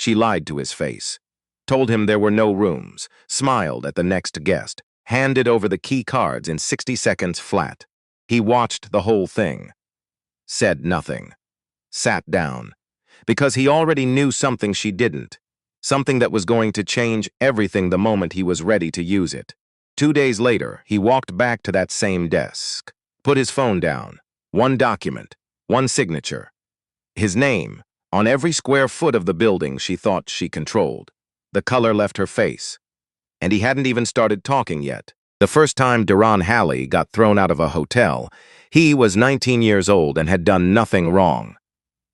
She lied to his face, told him there were no rooms, smiled at the next guest, handed over the key cards in 60 seconds flat. He watched the whole thing, said nothing, sat down, because he already knew something she didn't, something that was going to change everything the moment he was ready to use it. 2 days later, he walked back to that same desk, put his phone down, one document, one signature. His name, on every square foot of the building she thought she controlled. The color left her face. And he hadn't even started talking yet. The first time Duran Halley got thrown out of a hotel, he was 19 years old and had done nothing wrong.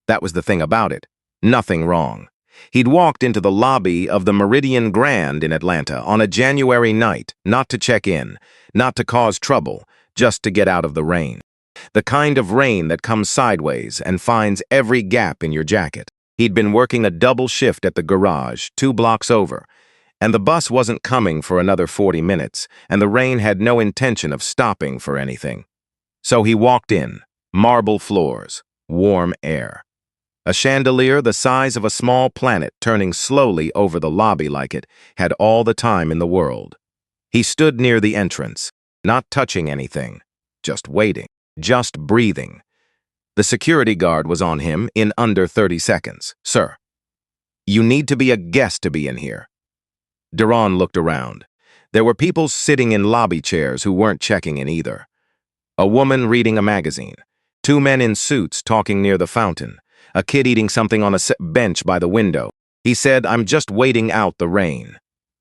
That was the thing about it. Nothing wrong. He'd walked into the lobby of the Meridian Grand in Atlanta on a January night, not to check in, not to cause trouble, just to get out of the rain. The kind of rain that comes sideways and finds every gap in your jacket. He'd been working a double shift at the garage, 2 blocks over, and the bus wasn't coming for another 40 minutes, and the rain had no intention of stopping for anything. So he walked in, marble floors, warm air. A chandelier the size of a small planet turning slowly over the lobby like it had all the time in the world. He stood near the entrance, not touching anything, just waiting, just breathing. The security guard was on him in under 30 seconds. "Sir, you need to be a guest to be in here." Duran looked around. There were people sitting in lobby chairs who weren't checking in either. A woman reading a magazine. 2 men in suits talking near the fountain. A kid eating something on a bench by the window. He said, "I'm just waiting out the rain."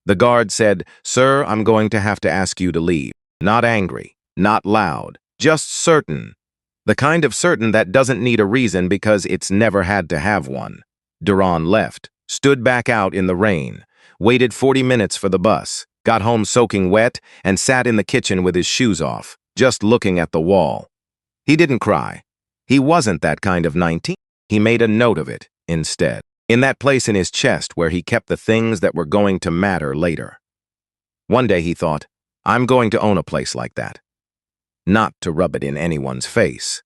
The guard said, "Sir, I'm going to have to ask you to leave." Not angry, not loud, just certain. The kind of certain that doesn't need a reason because it's never had to have one. Duran left, stood back out in the rain, waited 40 minutes for the bus, got home soaking wet, and sat in the kitchen with his shoes off, just looking at the wall. He didn't cry. He wasn't that kind of 19. He made a note of it, instead, in that place in his chest where he kept the things that were going to matter later. One day he thought, "I'm going to own a place like that." Not to rub it in anyone's face.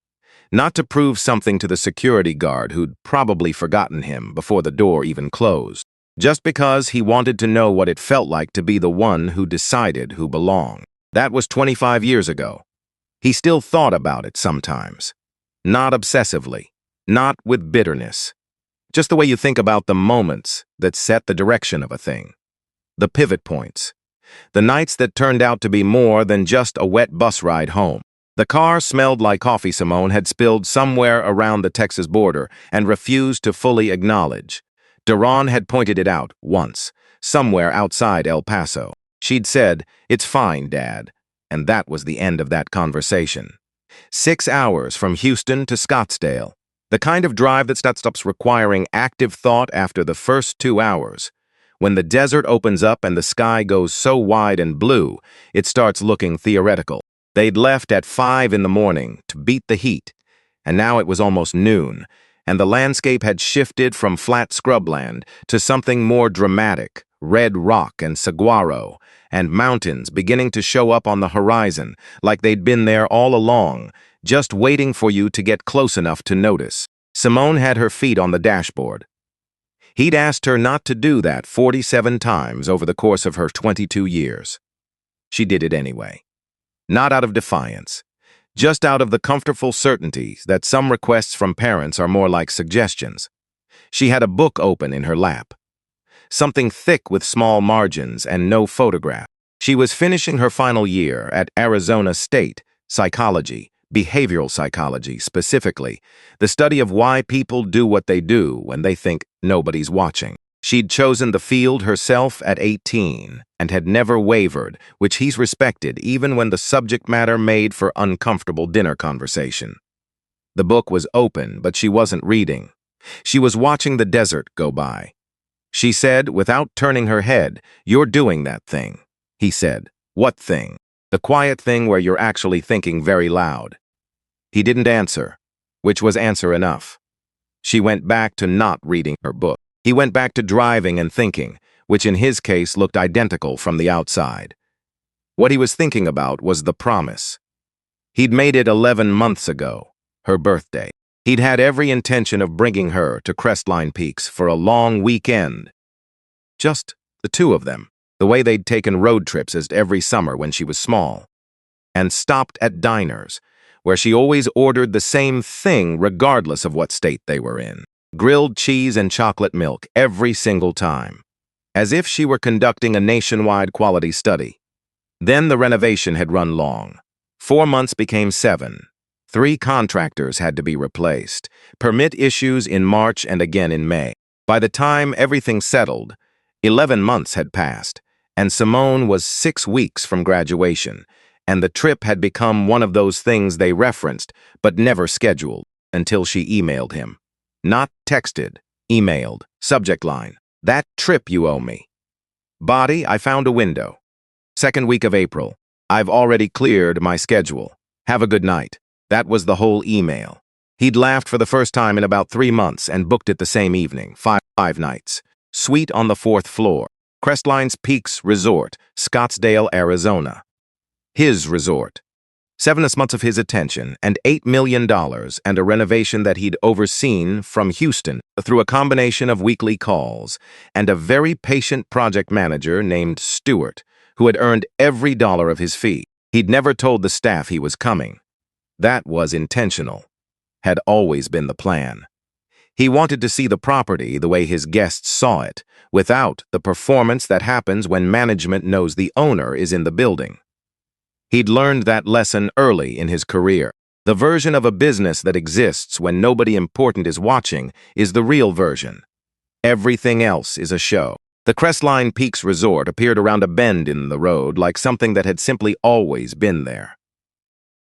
Not to prove something to the security guard who'd probably forgotten him before the door even closed. Just because he wanted to know what it felt like to be the one who decided who belonged. That was 25 years ago. He still thought about it sometimes. Not obsessively. Not with bitterness. Just the way you think about the moments that set the direction of a thing. The pivot points. The nights that turned out to be more than just a wet bus ride home. The car smelled like coffee Simone had spilled somewhere around the Texas border and refused to fully acknowledge. Duran had pointed it out once, somewhere outside El Paso. She'd said, "It's fine, Dad," and that was the end of that conversation. 6 hours from Houston to Scottsdale. The kind of drive that stops requiring active thought after the first 2 hours. When the desert opens up and the sky goes so wide and blue, it starts looking theoretical. They'd left at 5 in the morning to beat the heat, and now it was almost noon, and the landscape had shifted from flat scrubland to something more dramatic, red rock and saguaro, and mountains beginning to show up on the horizon like they'd been there all along, just waiting for you to get close enough to notice. Simone had her feet on the dashboard. He'd asked her not to do that 47 times over the course of her 22 years. She did it anyway. Not out of defiance, just out of the comfortable certainty that some requests from parents are more like suggestions. She had a book open in her lap. Something thick with small margins and no photograph. She was finishing her final year at Arizona State, psychology, behavioral psychology specifically, the study of why people do what they do when they think nobody's watching. She'd chosen the field herself at 18 and had never wavered, which he's respected even when the subject matter made for uncomfortable dinner conversation. The book was open, but she wasn't reading. She was watching the desert go by. She said, without turning her head, "You're doing that thing." He said, "What thing?" "The quiet thing where you're actually thinking very loud." He didn't answer, which was answer enough. She went back to not reading her book. He went back to driving and thinking, which in his case looked identical from the outside. What he was thinking about was the promise. He'd made it 11 months ago, her birthday. He'd had every intention of bringing her to Crestline Peaks for a long weekend. Just the two of them, the way they'd taken road trips as every summer when she was small, and stopped at diners, where she always ordered the same thing regardless of what state they were in. Grilled cheese and chocolate milk every single time, as if she were conducting a nationwide quality study. Then the renovation had run long. 4 months became 7. 3 contractors had to be replaced, permit issues in March and again in May. By the time everything settled, 11 months had passed, and Simone was 6 weeks from graduation, and the trip had become one of those things they referenced but never scheduled until she emailed him. Not texted, emailed. Subject line: "That trip you owe me." Body: "I found a window. 2nd week of April. I've already cleared my schedule. Have a good night." That was the whole email. He'd laughed for the first time in about 3 months and booked it the same evening, 5 nights. Suite on the 4th floor. Crestline Peaks Resort, Scottsdale, Arizona. His resort. 7 months of his attention and $8 million and a renovation that he'd overseen from Houston through a combination of weekly calls and a very patient project manager named Stewart, who had earned every dollar of his fee. He'd never told the staff he was coming. That was intentional. Had always been the plan. He wanted to see the property the way his guests saw it, without the performance that happens when management knows the owner is in the building. He'd learned that lesson early in his career. The version of a business that exists when nobody important is watching is the real version. Everything else is a show. The Crestline Peaks Resort appeared around a bend in the road like something that had simply always been there.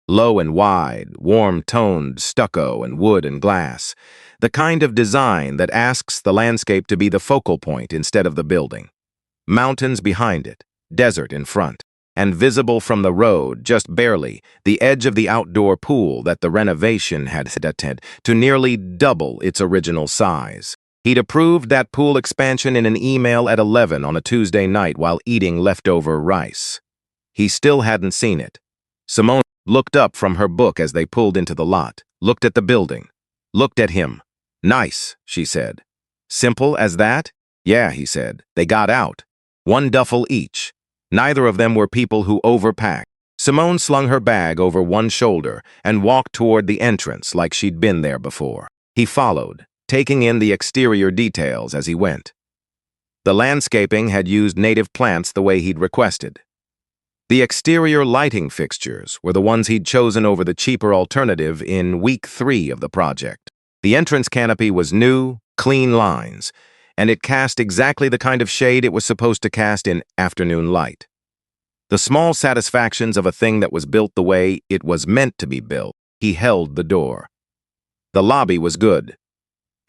Low and wide, warm-toned stucco and wood and glass, the kind of design that asks the landscape to be the focal point instead of the building. Mountains behind it, desert in front, and visible from the road, just barely, the edge of the outdoor pool that the renovation had attended to nearly double its original size. He'd approved that pool expansion in an email at 11 on a Tuesday night while eating leftover rice. He still hadn't seen it. Simone looked up from her book as they pulled into the lot, looked at the building, looked at him. "Nice," she said. "Simple as that?" "Yeah," he said. They got out. 1 duffel each. Neither of them were people who overpacked. Simone slung her bag over one shoulder and walked toward the entrance like she'd been there before. He followed, taking in the exterior details as he went. The landscaping had used native plants the way he'd requested. The exterior lighting fixtures were the ones he'd chosen over the cheaper alternative in week 3 of the project. The entrance canopy was new, clean lines, and it cast exactly the kind of shade it was supposed to cast in afternoon light. The small satisfactions of a thing that was built the way it was meant to be built. He held the door. The lobby was good.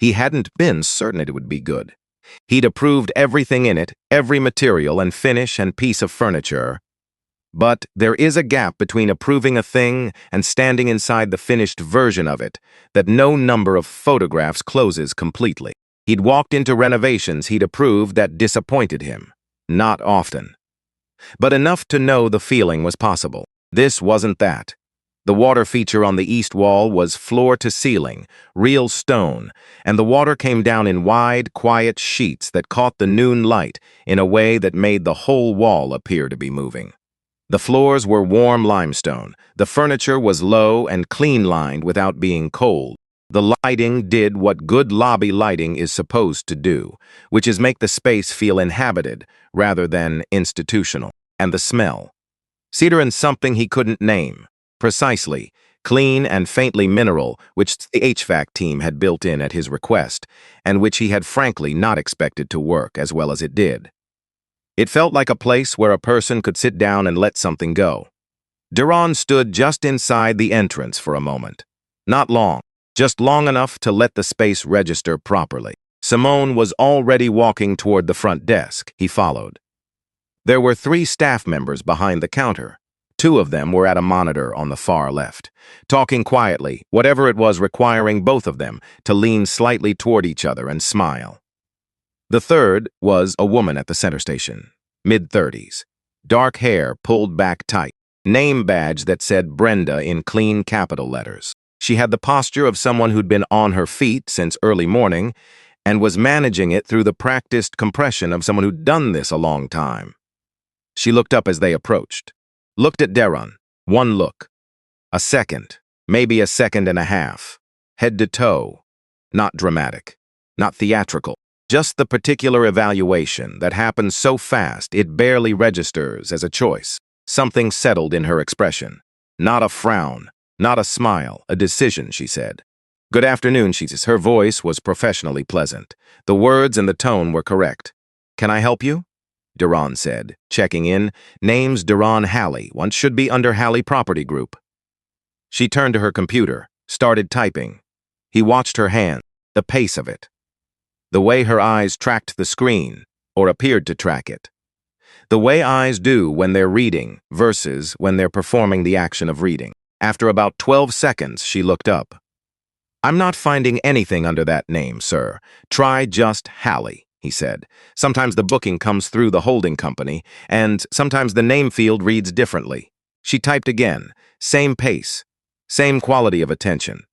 He hadn't been certain it would be good. He'd approved everything in it, every material and finish and piece of furniture. But there is a gap between approving a thing and standing inside the finished version of it that no number of photographs closes completely. He'd walked into renovations he'd approved that disappointed him. Not often. But enough to know the feeling was possible. This wasn't that. The water feature on the east wall was floor to ceiling, real stone, and the water came down in wide, quiet sheets that caught the noon light in a way that made the whole wall appear to be moving. The floors were warm limestone. The furniture was low and clean-lined without being cold. The lighting did what good lobby lighting is supposed to do, which is make the space feel inhabited rather than institutional. And the smell. Cedar and something he couldn't name. Precisely. Clean and faintly mineral, which the HVAC team had built in at his request, and which he had frankly not expected to work as well as it did. It felt like a place where a person could sit down and let something go. Duran stood just inside the entrance for a moment. Not long, just long enough to let the space register properly. Simone was already walking toward the front desk. He followed. There were 3 staff members behind the counter. 2 of them were at a monitor on the far left, talking quietly, whatever it was requiring both of them to lean slightly toward each other and smile. The third was a woman at the center station, mid-30s, dark hair pulled back tight, name badge that said Brenda in clean capital letters. She had the posture of someone who'd been on her feet since early morning and was managing it through the practiced compression of someone who'd done this a long time. She looked up as they approached. Looked at Deron. One look. A second. Maybe a second and a half. Head to toe. Not dramatic. Not theatrical. Just the particular evaluation that happens so fast it barely registers as a choice. Something settled in her expression. Not a frown. Not a smile. A decision, she said. Good afternoon, she said. Her voice was professionally pleasant. The words and the tone were correct. Can I help you? Deron said, checking in. Name's Deron Halley. Once should be under Halley Property Group. She turned to her computer, started typing. He watched her hand, the pace of it. The way her eyes tracked the screen, or appeared to track it. The way eyes do when they're reading versus when they're performing the action of reading. After about 12 seconds, she looked up. I'm not finding anything under that name, sir. Try just Halley, he said. Sometimes the booking comes through the holding company, and sometimes the name field reads differently. She typed again, same pace, same quality of attention.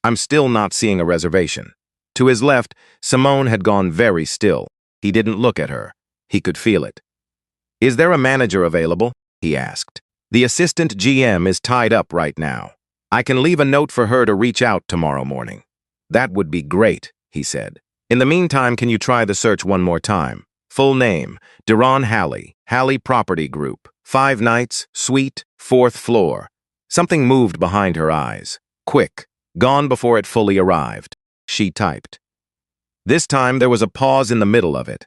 I'm still not seeing a reservation. To his left, Simone had gone very still. He didn't look at her. He could feel it. Is there a manager available? He asked. The assistant GM is tied up right now. I can leave a note for her to reach out tomorrow morning. That would be great, he said. In the meantime, can you try the search one more time? Full name, Deron Halley, Halley Property Group, 5 nights, suite, 4th floor. Something moved behind her eyes. Quick, gone before it fully arrived. She typed. This time there was a pause in the middle of it.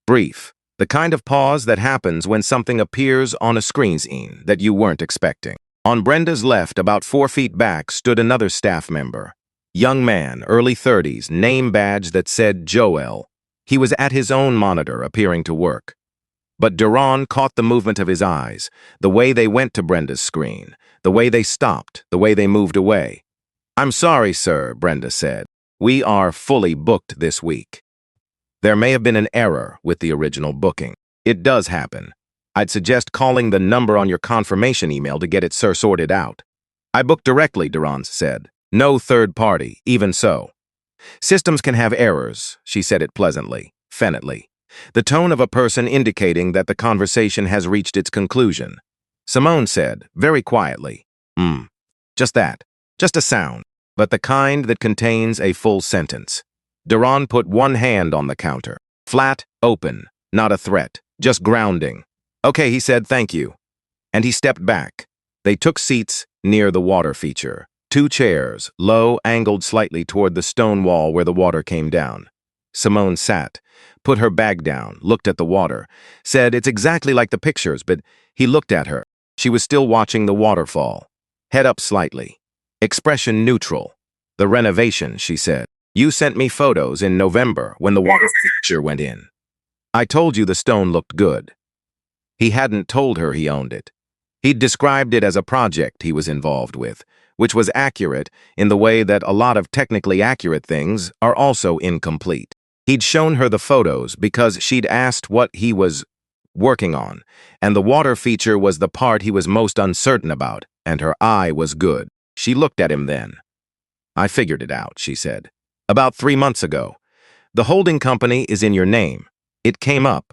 Brief, the kind of pause that happens when something appears on a screen that you weren't expecting. On Brenda's left, about 4 feet back, stood another staff member. Young man, early 30s, name badge that said Joel. He was at his own monitor, appearing to work. But Deron caught the movement of his eyes, the way they went to Brenda's screen, the way they stopped, the way they moved away. I'm sorry, sir, Brenda said. We are fully booked this week. There may have been an error with the original booking. It does happen. I'd suggest calling the number on your confirmation email to get it sorted out. I booked directly, Deron said. No third party, even so. Systems can have errors, she said it pleasantly, fenitly. The tone of a person indicating that the conversation has reached its conclusion. Simone said, very quietly, just that, just a sound, but the kind that contains a full sentence. Deron put one hand on the counter. Flat, open, not a threat, just grounding. Okay, he said, thank you. And he stepped back. They took seats near the water feature. 2 chairs, low, angled slightly toward the stone wall where the water came down. Simone sat, put her bag down, looked at the water, said it's exactly like the pictures, but he looked at her. She was still watching the waterfall. Head up slightly. Expression neutral. The renovation, she said. You sent me photos in November when the water feature went in. I told you the stone looked good. He hadn't told her he owned it. He'd described it as a project he was involved with, which was accurate in the way that a lot of technically accurate things are also incomplete. He'd shown her the photos because she'd asked what he was working on, and the water feature was the part he was most uncertain about, and her eye was good. She looked at him then. I figured it out, she said. About 3 months ago. The holding company is in your name. It came up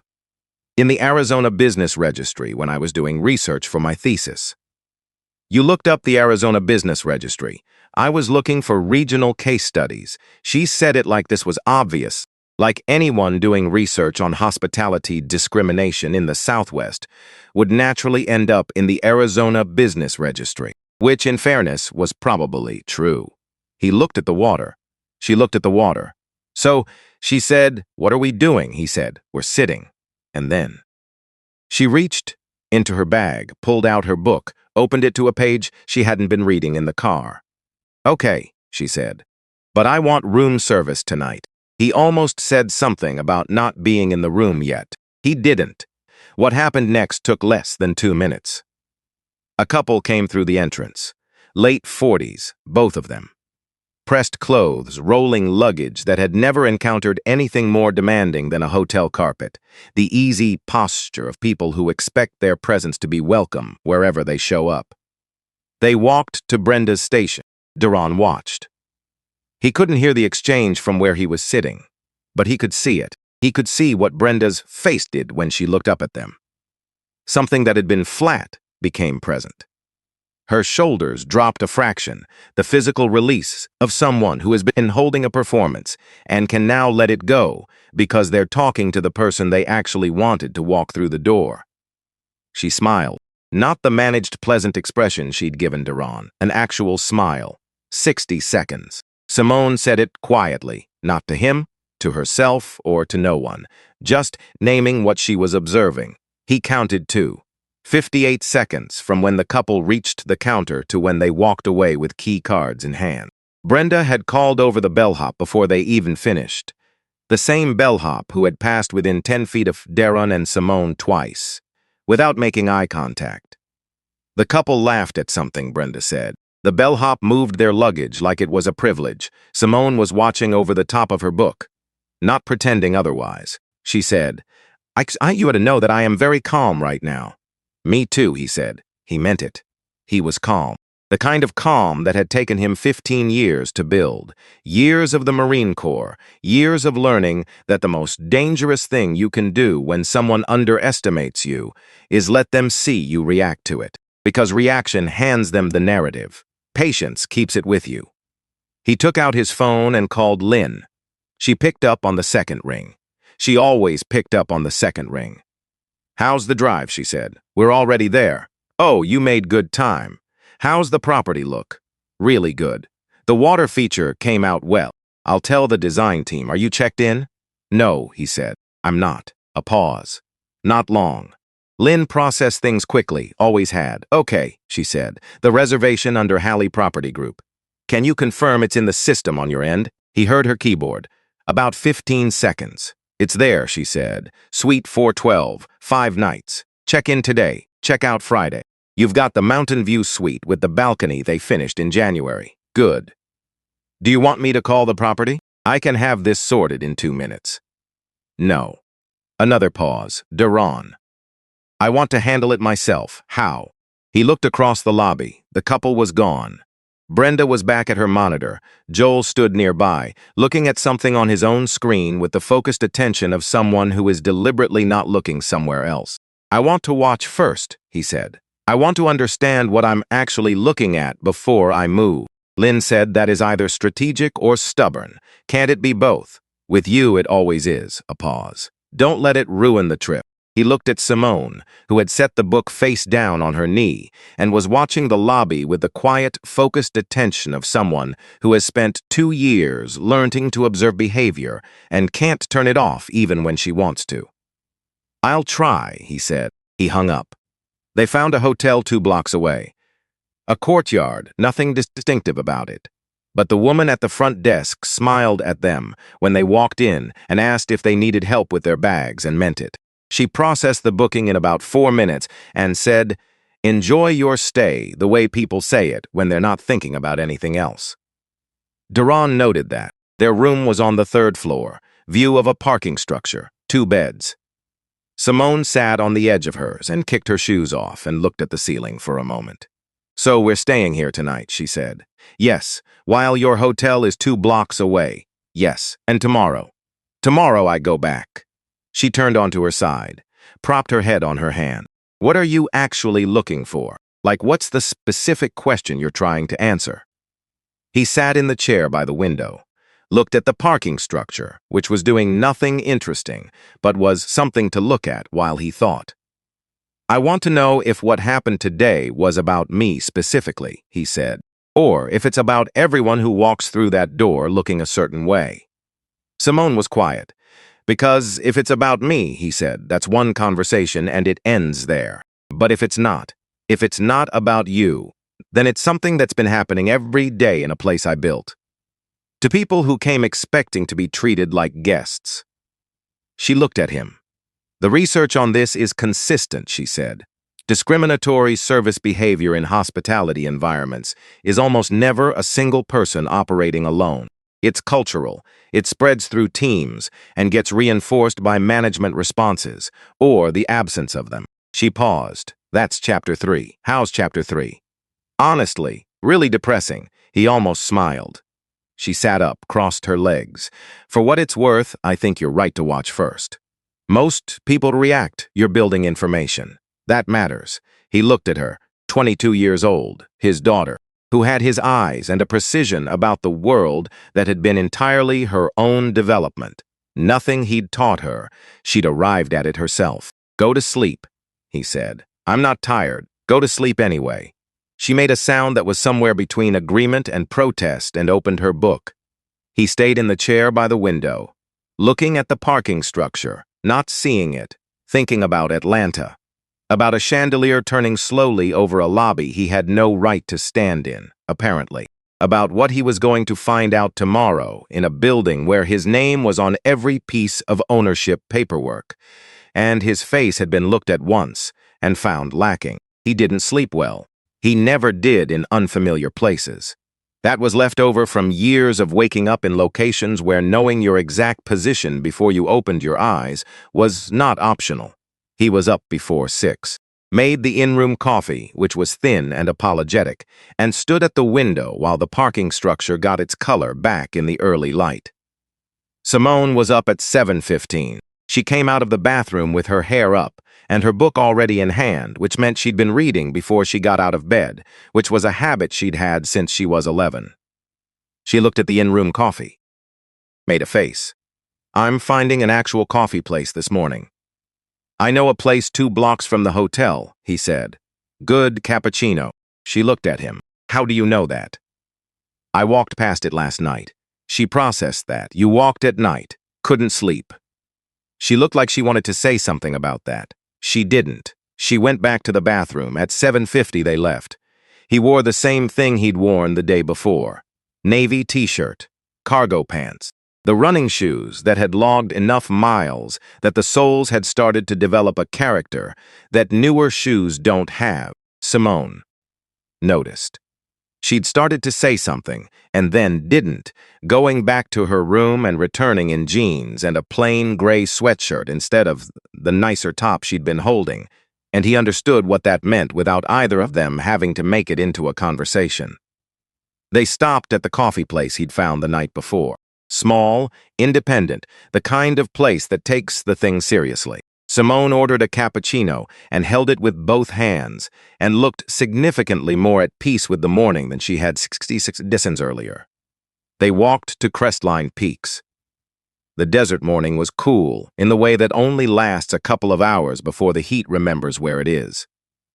in the Arizona Business Registry when I was doing research for my thesis. You looked up the Arizona Business Registry. I was looking for regional case studies. She said it like this was obvious, like anyone doing research on hospitality discrimination in the Southwest would naturally end up in the Arizona Business Registry, which, in fairness, was probably true. He looked at the water. She looked at the water. So, she said, what are we doing? He said, we're sitting. And then she reached into her bag, pulled out her book, opened it to a page she hadn't been reading in the car. Okay, she said, but I want room service tonight. He almost said something about not being in the room yet. He didn't. What happened next took less than 2 minutes. A couple came through the entrance. Late 40s, both of them. Pressed clothes, rolling luggage that had never encountered anything more demanding than a hotel carpet, the easy posture of people who expect their presence to be welcome wherever they show up. They walked to Brenda's station. Duran watched. He couldn't hear the exchange from where he was sitting, but he could see it. He could see what Brenda's face did when she looked up at them. Something that had been flat became present. Her shoulders dropped a fraction, the physical release of someone who has been holding a performance and can now let it go because they're talking to the person they actually wanted to walk through the door. She smiled, not the managed pleasant expression she'd given Duran, an actual smile. 60 seconds. Simone said it quietly, not to him, to herself, or to no one, just naming what she was observing. He counted too. 58 seconds from when the couple reached the counter to when they walked away with key cards in hand. Brenda had called over the bellhop before they even finished. The same bellhop who had passed within 10 feet of Duran and Simone twice, without making eye contact. The couple laughed at something, Brenda said. The bellhop moved their luggage like it was a privilege. Simone was watching over the top of her book, not pretending otherwise. She said, I want you to know that I am very calm right now. Me too, he said. He meant it. He was calm. The kind of calm that had taken him 15 years to build. Years of the Marine Corps. Years of learning that the most dangerous thing you can do when someone underestimates you is let them see you react to it. Because reaction hands them the narrative. Patience keeps it with you. He took out his phone and called Lynn. She picked up on the second ring. She always picked up on the second ring. How's the drive, she said. We're already there. Oh, you made good time. How's the property look? Really good. The water feature came out well. I'll tell the design team. Are you checked in? No, he said. I'm not. A pause. Not long. Lynn processed things quickly, always had. Okay, she said. The reservation under Halley Property Group. Can you confirm it's in the system on your end? He heard her keyboard. About 15 seconds. It's there, she said. Suite 412, 5 nights. Check in today. Check out Friday. You've got the Mountain View suite with the balcony they finished in January. Good. Do you want me to call the property? I can have this sorted in 2 minutes. No. Another pause. Duran. I want to handle it myself. How? He looked across the lobby. The couple was gone. Brenda was back at her monitor. Joel stood nearby, looking at something on his own screen with the focused attention of someone who is deliberately not looking somewhere else. I want to watch first, he said. I want to understand what I'm actually looking at before I move. Lynn said that is either strategic or stubborn. Can't it be both? With you, it always is. A pause. Don't let it ruin the trip. He looked at Simone, who had set the book face down on her knee and was watching the lobby with the quiet, focused attention of someone who has spent 2 years learning to observe behavior and can't turn it off even when she wants to. I'll try, he said. He hung up. They found a hotel 2 blocks away. A courtyard, nothing distinctive about it. But the woman at the front desk smiled at them when they walked in and asked if they needed help with their bags and meant it. She processed the booking in about 4 minutes and said, "Enjoy your stay the way people say it when they're not thinking about anything else." Duran noted that. Their room was on the 3rd floor, view of a parking structure, 2 beds. Simone sat on the edge of hers and kicked her shoes off and looked at the ceiling for a moment. So we're staying here tonight, she said. Yes, while your hotel is 2 blocks away. Yes, and tomorrow. Tomorrow I go back. She turned onto her side, propped her head on her hand. What are you actually looking for? Like, what's the specific question you're trying to answer? He sat in the chair by the window, looked at the parking structure, which was doing nothing interesting, but was something to look at while he thought. I want to know if what happened today was about me specifically, he said, or if it's about everyone who walks through that door looking a certain way. Simone was quiet. Because if it's about me, he said, that's one conversation and it ends there. But if it's not about you, then it's something that's been happening every day in a place I built. To people who came expecting to be treated like guests. She looked at him. The research on this is consistent, she said. Discriminatory service behavior in hospitality environments is almost never a single person operating alone. It's cultural. It spreads through teams and gets reinforced by management responses, or the absence of them. She paused. That's chapter 3. How's chapter 3? Honestly, really depressing. He almost smiled. She sat up, crossed her legs. For what it's worth, I think you're right to watch first. Most people react. You're building information. That matters. He looked at her, 22 years old, his daughter, who had his eyes and a precision about the world that had been entirely her own development. Nothing he'd taught her. She'd arrived at it herself. Go to sleep, he said. I'm not tired. Go to sleep anyway. She made a sound that was somewhere between agreement and protest and opened her book. He stayed in the chair by the window, looking at the parking structure, not seeing it, thinking about Atlanta, about a chandelier turning slowly over a lobby he had no right to stand in, apparently, about what he was going to find out tomorrow in a building where his name was on every piece of ownership paperwork, and his face had been looked at once and found lacking. He didn't sleep well. He never did in unfamiliar places. That was left over from years of waking up in locations where knowing your exact position before you opened your eyes was not optional. He was up before 6, made the in-room coffee, which was thin and apologetic, and stood at the window while the parking structure got its color back in the early light. Simone was up at 7:15. She came out of the bathroom with her hair up and her book already in hand, which meant she'd been reading before she got out of bed, which was a habit she'd had since she was 11. She looked at the in-room coffee, made a face. I'm finding an actual coffee place this morning. I know a place 2 blocks from the hotel, he said. Good cappuccino. She looked at him. How do you know that? I walked past it last night. She processed that. You walked at night. Couldn't sleep. She looked like she wanted to say something about that. She didn't. She went back to the bathroom. At 7:50 they left. He wore the same thing he'd worn the day before. Navy t-shirt, cargo pants, the running shoes that had logged enough miles that the soles had started to develop a character that newer shoes don't have. Simone noticed. She'd started to say something, and then didn't, going back to her room and returning in jeans and a plain gray sweatshirt instead of the nicer top she'd been holding, and he understood what that meant without either of them having to make it into a conversation. They stopped at the coffee place he'd found the night before. Small, independent, the kind of place that takes the thing seriously. Simone ordered a cappuccino and held it with both hands and looked significantly more at peace with the morning than she had 66 seconds earlier. They walked to Crestline Peaks. The desert morning was cool in the way that only lasts a couple of hours before the heat remembers where it is.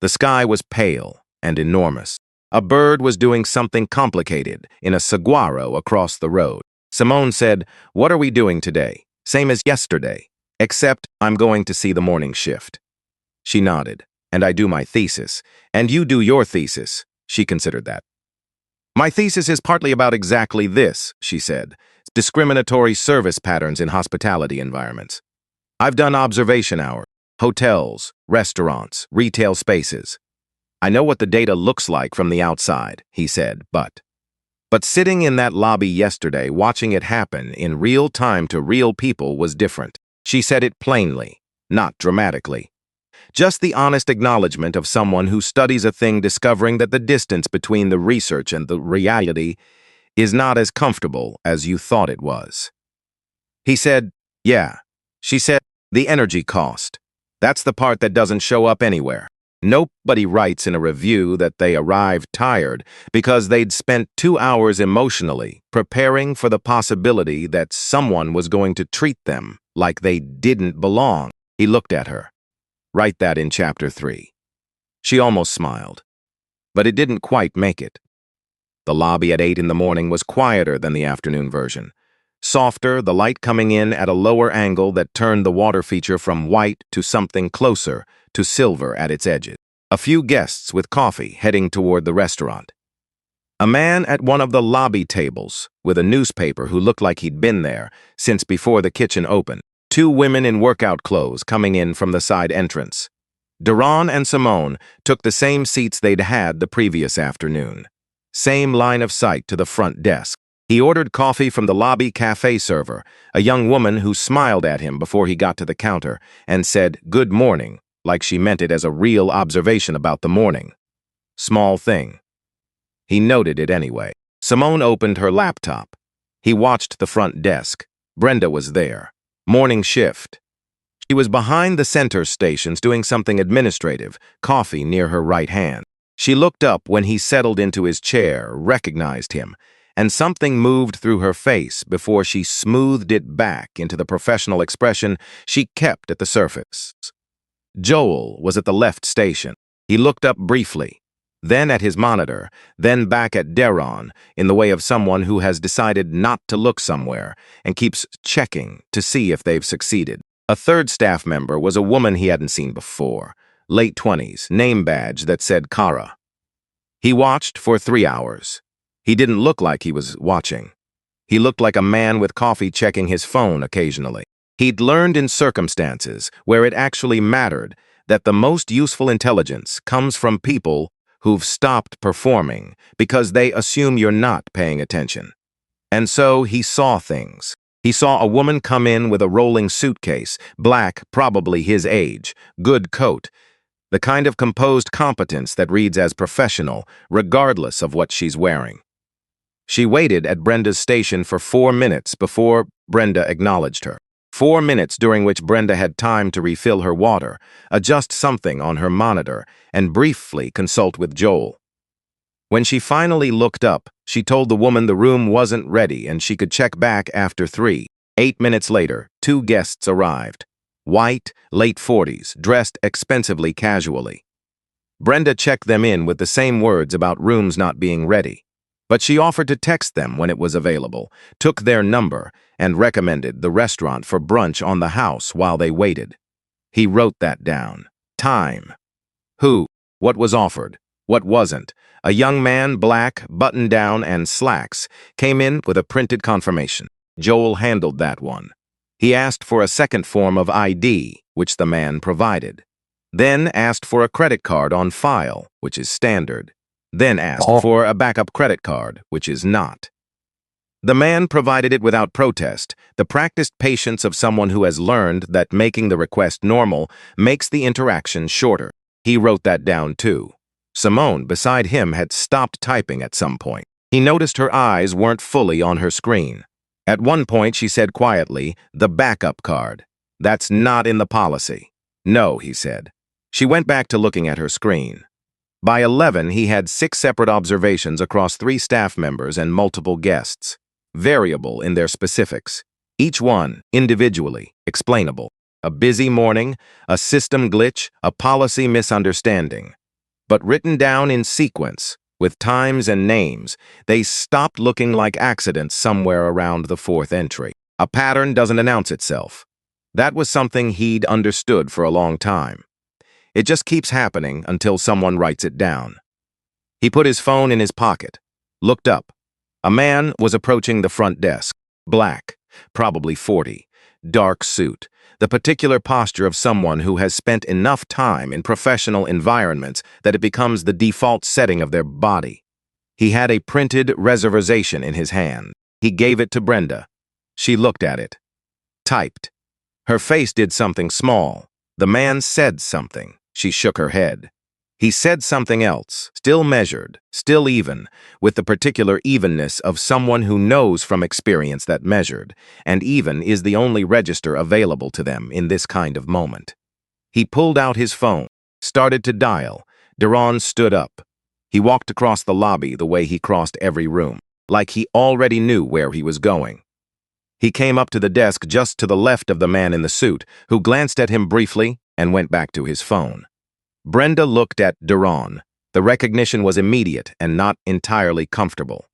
The sky was pale and enormous. A bird was doing something complicated in a saguaro across the road. Simone said, "What are we doing today?" "Same as yesterday. Except I'm going to see the morning shift." She nodded. "And I do my thesis. And you do your thesis." She considered that. "My thesis is partly about exactly this," she said. "Discriminatory service patterns in hospitality environments. I've done observation hours, hotels, restaurants, retail spaces. I know what the data looks like from the outside," he said, but sitting in that lobby yesterday, watching it happen in real time to real people was different. She said it plainly, not dramatically. Just the honest acknowledgement of someone who studies a thing discovering that the distance between the research and the reality is not as comfortable as you thought it was. He said, "Yeah." She said, "The energy cost. That's the part that doesn't show up anywhere. Nobody writes in a review that they arrived tired because they'd spent 2 hours emotionally preparing for the possibility that someone was going to treat them like they didn't belong." He looked at her. "Write that in chapter 3. She almost smiled, but it didn't quite make it. The lobby at 8 in the morning was quieter than the afternoon version. Softer, the light coming in at a lower angle that turned the water feature from white to something closer to silver at its edges. A few guests with coffee heading toward the restaurant. A man at one of the lobby tables with a newspaper who looked like he'd been there since before the kitchen opened. 2 women in workout clothes coming in from the side entrance. Duran and Simone took the same seats they'd had the previous afternoon. Same line of sight to the front desk. He ordered coffee from the lobby cafe server, a young woman who smiled at him before he got to the counter and said, "Good morning," like she meant it as a real observation about the morning. Small thing. He noted it anyway. Simone opened her laptop. He watched the front desk. Brenda was there. Morning shift. She was behind the center stations doing something administrative, coffee near her right hand. She looked up when he settled into his chair, recognized him, and something moved through her face before she smoothed it back into the professional expression she kept at the surface. Joel was at the left station. He looked up briefly, then at his monitor, then back at Daron in the way of someone who has decided not to look somewhere and keeps checking to see if they've succeeded. A third staff member was a woman he hadn't seen before, late 20s, name badge that said Kara. He watched for 3 hours. He didn't look like he was watching. He looked like a man with coffee checking his phone occasionally. He'd learned in circumstances where it actually mattered that the most useful intelligence comes from people who've stopped performing because they assume you're not paying attention. And so he saw things. He saw a woman come in with a rolling suitcase, black, probably his age, good coat, the kind of composed competence that reads as professional, regardless of what she's wearing. She waited at Brenda's station for 4 minutes before Brenda acknowledged her. 4 minutes during which Brenda had time to refill her water, adjust something on her monitor, and briefly consult with Joel. When she finally looked up, she told the woman the room wasn't ready and she could check back after 3. 8 minutes later, 2 guests arrived. White, late 40s, dressed expensively casually. Brenda checked them in with the same words about rooms not being ready. But she offered to text them when it was available, took their number, and recommended the restaurant for brunch on the house while they waited. He wrote that down. Time. Who? What was offered? What wasn't? A young man, black, button-down, and slacks, came in with a printed confirmation. Joel handled that one. He asked for a second form of ID, which the man provided. Then asked for a credit card on file, which is standard. Then asked for a backup credit card, which is not. The man provided it without protest, the practiced patience of someone who has learned that making the request normal makes the interaction shorter. He wrote that down too. Simone, beside him, had stopped typing at some point. He noticed her eyes weren't fully on her screen. At one point, she said quietly, "The backup card. That's not in the policy." "No," he said. She went back to looking at her screen. By 11, he had 6 separate observations across 3 staff members and multiple guests, variable in their specifics, each one individually explainable. A busy morning, a system glitch, a policy misunderstanding. But written down in sequence, with times and names, they stopped looking like accidents somewhere around the 4th entry. A pattern doesn't announce itself. That was something he'd understood for a long time. It just keeps happening until someone writes it down. He put his phone in his pocket, looked up. A man was approaching the front desk, black, probably 40, dark suit, the particular posture of someone who has spent enough time in professional environments that it becomes the default setting of their body. He had a printed reservation in his hand. He gave it to Brenda. She looked at it. Typed. Her face did something small. The man said something. She shook her head. He said something else, still measured, still even, with the particular evenness of someone who knows from experience that measured, and even is the only register available to them in this kind of moment. He pulled out his phone, started to dial. Daron stood up. He walked across the lobby the way he crossed every room, like he already knew where he was going. He came up to the desk just to the left of the man in the suit, who glanced at him briefly and went back to his phone. Brenda looked at Daron. The recognition was immediate and not entirely comfortable.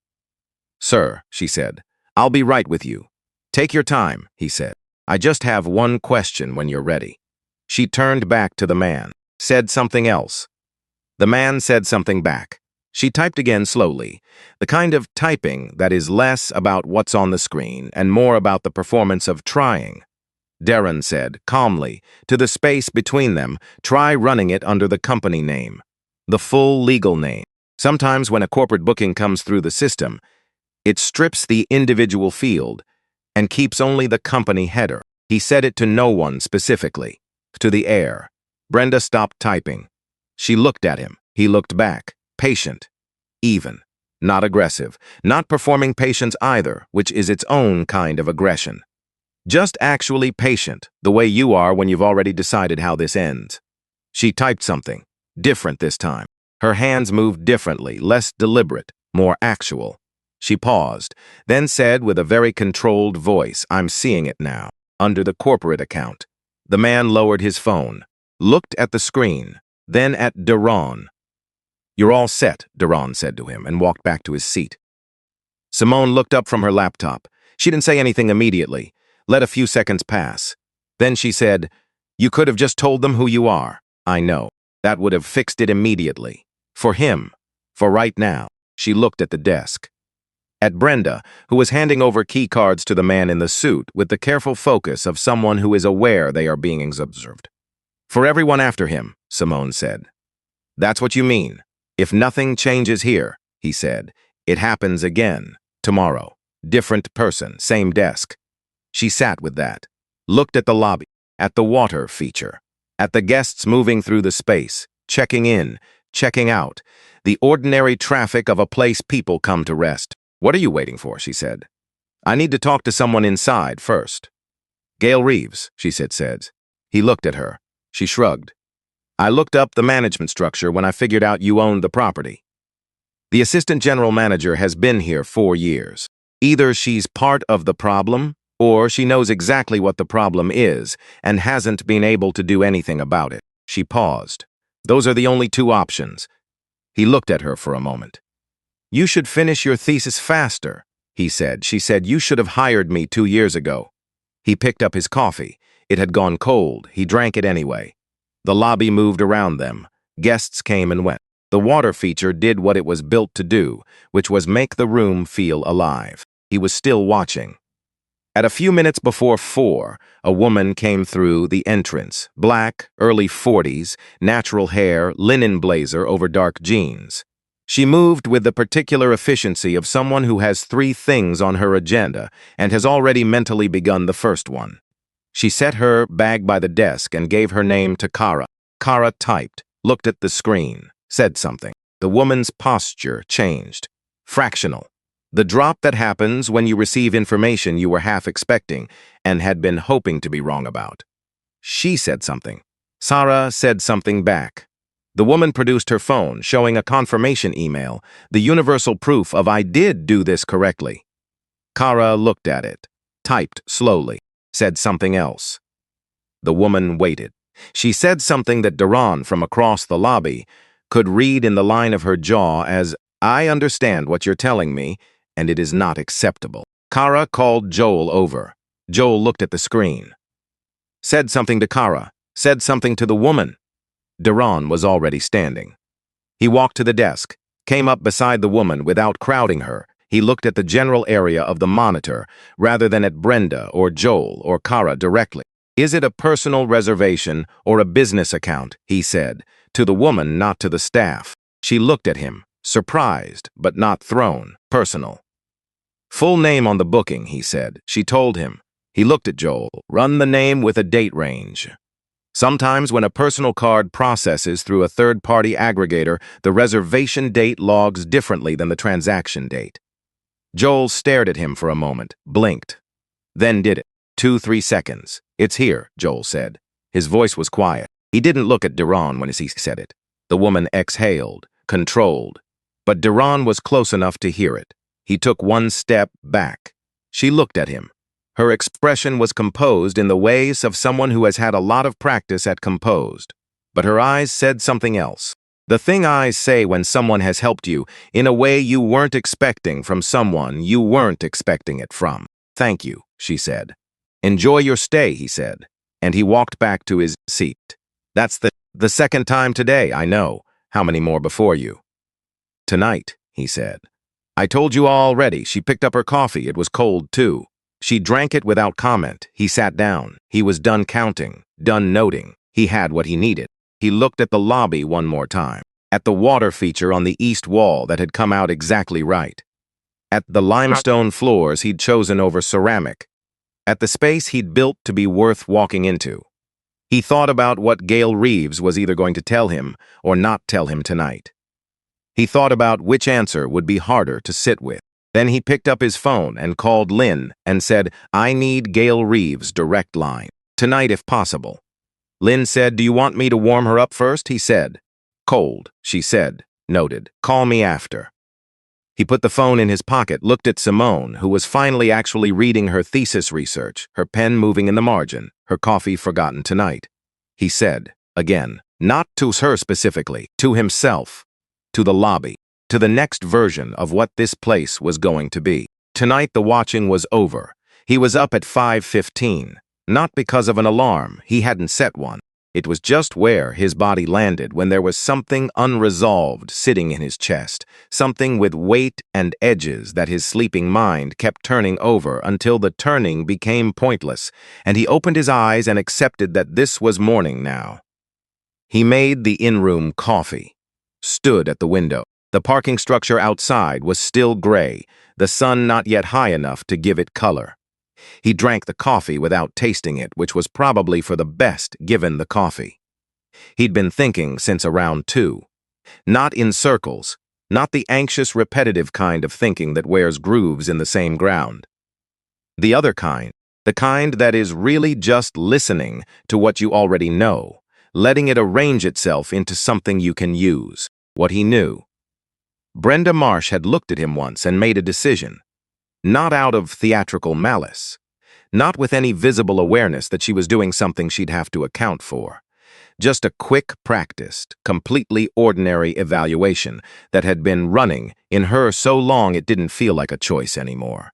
"Sir," she said, "I'll be right with you." "Take your time," he said. "I just have one question when you're ready." She turned back to the man, said something else. The man said something back. She typed again slowly, the kind of typing that is less about what's on the screen and more about the performance of trying. Daron said, calmly, to the space between them, "Try running it under the company name, the full legal name." Sometimes when a corporate booking comes through the system, it strips the individual field and keeps only the company header. He said it to no one specifically, to the air. Brenda stopped typing. She looked at him. He looked back, patient, even. not aggressive, not performing patience either, which is its own kind of aggression. Just actually patient, the way you are when you've already decided how this ends. She typed something, different this time. Her hands moved differently, less deliberate, more actual. She paused, then said with a very controlled voice, "I'm seeing it now, under the corporate account." The man lowered his phone, looked at the screen, then at Duran. "You're all set," Duran said to him, and walked back to his seat. Simone looked up from her laptop. She didn't say anything immediately, let a few seconds pass. Then she said, "You could have just told them who you are." "I know. That would have fixed it immediately. For him. For right now." She looked at the desk. At Brenda, who was handing over key cards to the man in the suit with the careful focus of someone who is aware they are being observed. "For everyone after him," Simone said. "That's what you mean. If nothing changes here," he said, "it happens again, tomorrow. Different person, same desk." She sat with that, looked at the lobby, at the water feature, at the guests moving through the space, checking in, checking out, the ordinary traffic of a place people come to rest. "What are you waiting for?" she said. "I need to talk to someone inside first." "Gail Reeves," she said. He looked at her. She shrugged. "I looked up the management structure when I figured out you owned the property. The assistant general manager has been here 4 years. Either she's part of the problem, or she knows exactly what the problem is and hasn't been able to do anything about it." She paused. "Those are the only 2 options." He looked at her for a moment. "You should finish your thesis faster," he said. She said, "You should have hired me 2 years ago." He picked up his coffee. It had gone cold. He drank it anyway. The lobby moved around them. Guests came and went. The water feature did what it was built to do, which was make the room feel alive. He was still watching. At a few minutes before 4, a woman came through the entrance, black, early 40s, natural hair, linen blazer over dark jeans. She moved with the particular efficiency of someone who has 3 things on her agenda and has already mentally begun the first one. She set her bag by the desk and gave her name to Kara. Kara typed, looked at the screen, said something. The woman's posture changed. Fractional. The drop that happens when you receive information you were half expecting and had been hoping to be wrong about. She said something. Sarah said something back. The woman produced her phone, showing a confirmation email, the universal proof of "I did do this correctly." Kara looked at it, typed slowly, said something else. The woman waited. She said something that Duran from across the lobby could read in the line of her jaw as, "I understand what you're telling me, and it is not acceptable." Kara called Joel over. Joel looked at the screen. Said something to Kara, said something to the woman. Duran was already standing. He walked to the desk, came up beside the woman without crowding her. He looked at the general area of the monitor rather than at Brenda or Joel or Kara directly. "Is it a personal reservation or a business account?" he said, to the woman, not to the staff. She looked at him, surprised but not thrown. "Personal." "Full name on the booking," he said. She told him. He looked at Joel. "Run the name with a date range." Sometimes when a personal card processes through a third-party aggregator, the reservation date logs differently than the transaction date. Joel stared at him for a moment, blinked, then did it. 2-3 seconds. "It's here," Joel said. His voice was quiet. He didn't look at Duran when he said it. The woman exhaled, controlled. But Duran was close enough to hear it. He took 1 step back. She looked at him. Her expression was composed in the ways of someone who has had a lot of practice at composed. But her eyes said something else. The thing eyes say when someone has helped you in a way you weren't expecting from someone you weren't expecting it from. "Thank you," she said. "Enjoy your stay," he said. And he walked back to his seat. "That's the second time today, I know. How many more before you?" "Tonight," he said. "I told you already." She picked up her coffee. It was cold, too. She drank it without comment. He sat down. He was done counting, done noting. He had what he needed. He looked at the lobby one more time, at the water feature on the east wall that had come out exactly right, at the limestone floors he'd chosen over ceramic, at the space he'd built to be worth walking into. He thought about what Gail Reeves was either going to tell him or not tell him tonight. He thought about which answer would be harder to sit with. Then he picked up his phone and called Lynn and said, "I need Gail Reeves' direct line. Tonight if possible." Lynn said, "Do you want me to warm her up first?" he said. "Cold," she said, noted. "Call me after." He put the phone in his pocket, looked at Simone, who was finally actually reading her thesis research, her pen moving in the margin, her coffee forgotten tonight. He said, again, not to her specifically, to himself, to the lobby, to the next version of what this place was going to be. Tonight the watching was over. He was up at 5:15, not because of an alarm, he hadn't set one. It was just where his body landed when there was something unresolved sitting in his chest, something with weight and edges that his sleeping mind kept turning over until the turning became pointless, and he opened his eyes and accepted that this was morning now. He made the in-room coffee, stood at the window. The parking structure outside was still gray, the sun not yet high enough to give it color. He drank the coffee without tasting it, which was probably for the best given the coffee. He'd been thinking since around 2. Not in circles, not the anxious, repetitive kind of thinking that wears grooves in the same ground. The other kind, the kind that is really just listening to what you already know, letting it arrange itself into something you can use, what he knew. Brenda Marsh had looked at him once and made a decision. Not out of theatrical malice, not with any visible awareness that she was doing something she'd have to account for. Just a quick, practiced, completely ordinary evaluation that had been running in her so long it didn't feel like a choice anymore.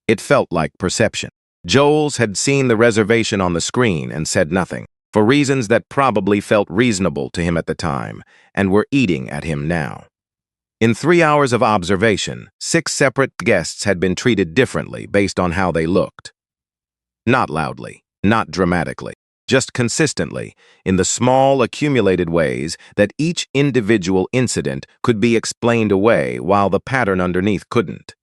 It felt like perception. Joel's had seen the reservation on the screen and said nothing, for reasons that probably felt reasonable to him at the time, and were eating at him now. In 3 hours of observation, 6 separate guests had been treated differently based on how they looked. Not loudly, not dramatically, just consistently, in the small accumulated ways that each individual incident could be explained away while the pattern underneath couldn't.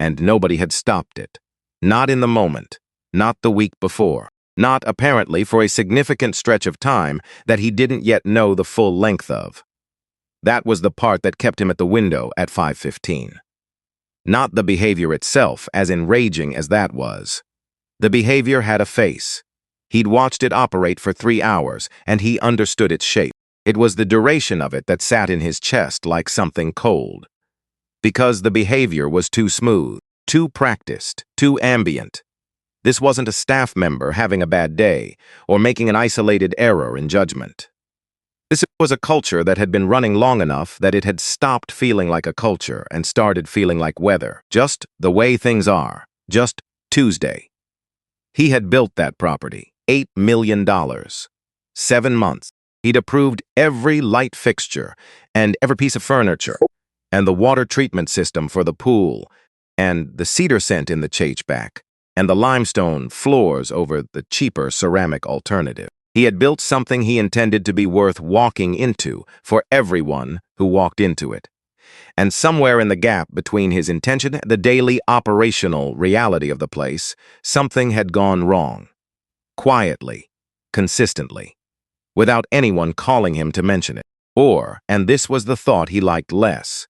And nobody had stopped it. Not in the moment, not the week before, not apparently for a significant stretch of time that he didn't yet know the full length of. That was the part that kept him at the window at 5:15. Not the behavior itself, as enraging as that was. The behavior had a face. He'd watched it operate for 3 hours, and he understood its shape. It was the duration of it that sat in his chest like something cold. Because the behavior was too smooth, too practiced, too ambient. This wasn't a staff member having a bad day, or making an isolated error in judgment. This was a culture that had been running long enough that it had stopped feeling like a culture and started feeling like weather, just the way things are, just Tuesday. He had built that property, $8 million. 7 months. He'd approved every light fixture and every piece of furniture, and the water treatment system for the pool, and the cedar scent in the HVAC, and the limestone floors over the cheaper ceramic alternative. He had built something he intended to be worth walking into for everyone who walked into it. And somewhere in the gap between his intention and the daily operational reality of the place, something had gone wrong. Quietly, consistently, without anyone calling him to mention it. Or, and this was the thought he liked less,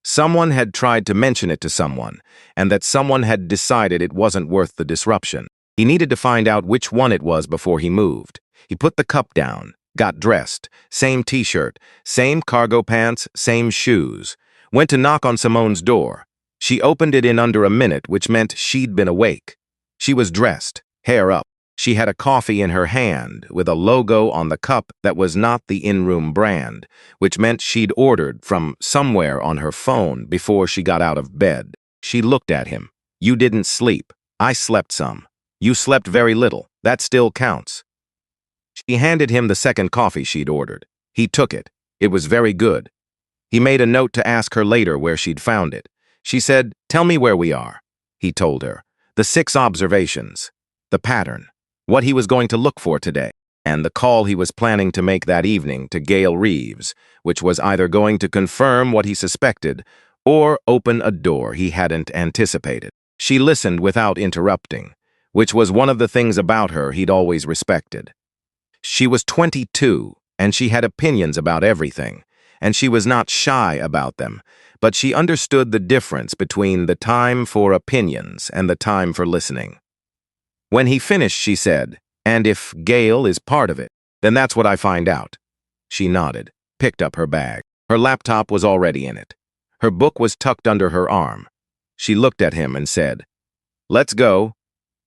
someone had tried to mention it to someone, and that someone had decided it wasn't worth the disruption. He needed to find out which one it was before he moved. He put the cup down, got dressed, same t-shirt, same cargo pants, same shoes, went to knock on Simone's door. She opened it in under a minute, which meant she'd been awake. She was dressed, hair up. She had a coffee in her hand with a logo on the cup that was not the in-room brand, which meant she'd ordered from somewhere on her phone before she got out of bed. She looked at him. "You didn't sleep. I slept some. You slept very little. That still counts." She handed him the second coffee she'd ordered. He took it. It was very good. He made a note to ask her later where she'd found it. She said, "Tell me where we are." He told her. The 6 observations. The pattern. What he was going to look for today. And the call he was planning to make that evening to Gail Reeves, which was either going to confirm what he suspected or open a door he hadn't anticipated. She listened without interrupting, which was one of the things about her he'd always respected. She was 22, and she had opinions about everything, and she was not shy about them, but she understood the difference between the time for opinions and the time for listening. When he finished, she said, "And if Gail is part of it, then that's what I find out." She nodded, picked up her bag. Her laptop was already in it. Her book was tucked under her arm. She looked at him and said, "Let's go."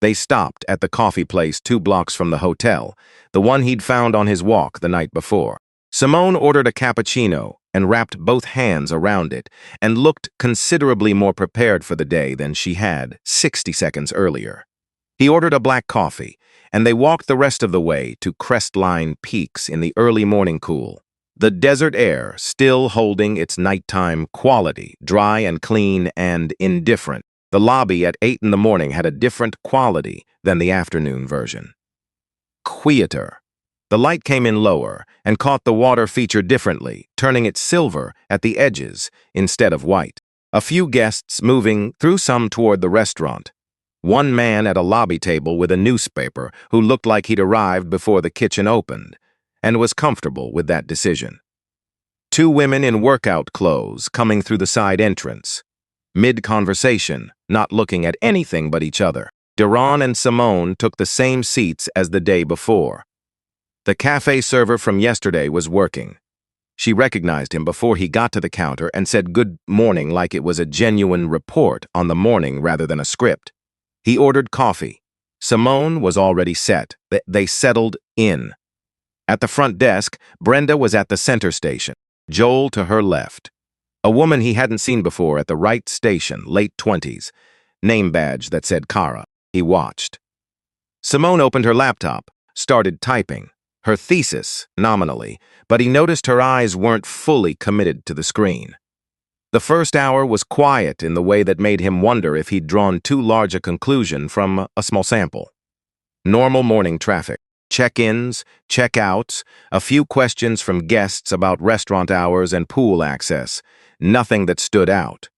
They stopped at the coffee place 2 blocks from the hotel, the one he'd found on his walk the night before. Simone ordered a cappuccino and wrapped both hands around it and looked considerably more prepared for the day than she had 60 seconds earlier. He ordered a black coffee, and they walked the rest of the way to Crestline Peaks in the early morning cool. The desert air still holding its nighttime quality, dry and clean and indifferent. The lobby at 8 in the morning had a different quality than the afternoon version. Quieter. The light came in lower and caught the water feature differently, turning it silver at the edges instead of white. A few guests moving through, some toward the restaurant. One man at a lobby table with a newspaper who looked like he'd arrived before the kitchen opened, and was comfortable with that decision. 2 women in workout clothes coming through the side entrance. Mid-conversation, not looking at anything but each other. Duran and Simone took the same seats as the day before. The cafe server from yesterday was working. She recognized him before he got to the counter and said good morning like it was a genuine report on the morning rather than a script. He ordered coffee. Simone was already set. They settled in. At the front desk, Brenda was at the center station, Joel to her left. A woman he hadn't seen before at the right station, late 20s, name badge that said Kara. He watched. Simone opened her laptop, started typing. Her thesis, nominally, but he noticed her eyes weren't fully committed to the screen. The first hour was quiet in the way that made him wonder if he'd drawn too large a conclusion from a small sample. Normal morning traffic, check-ins, check-outs, a few questions from guests about restaurant hours and pool access, nothing that stood out.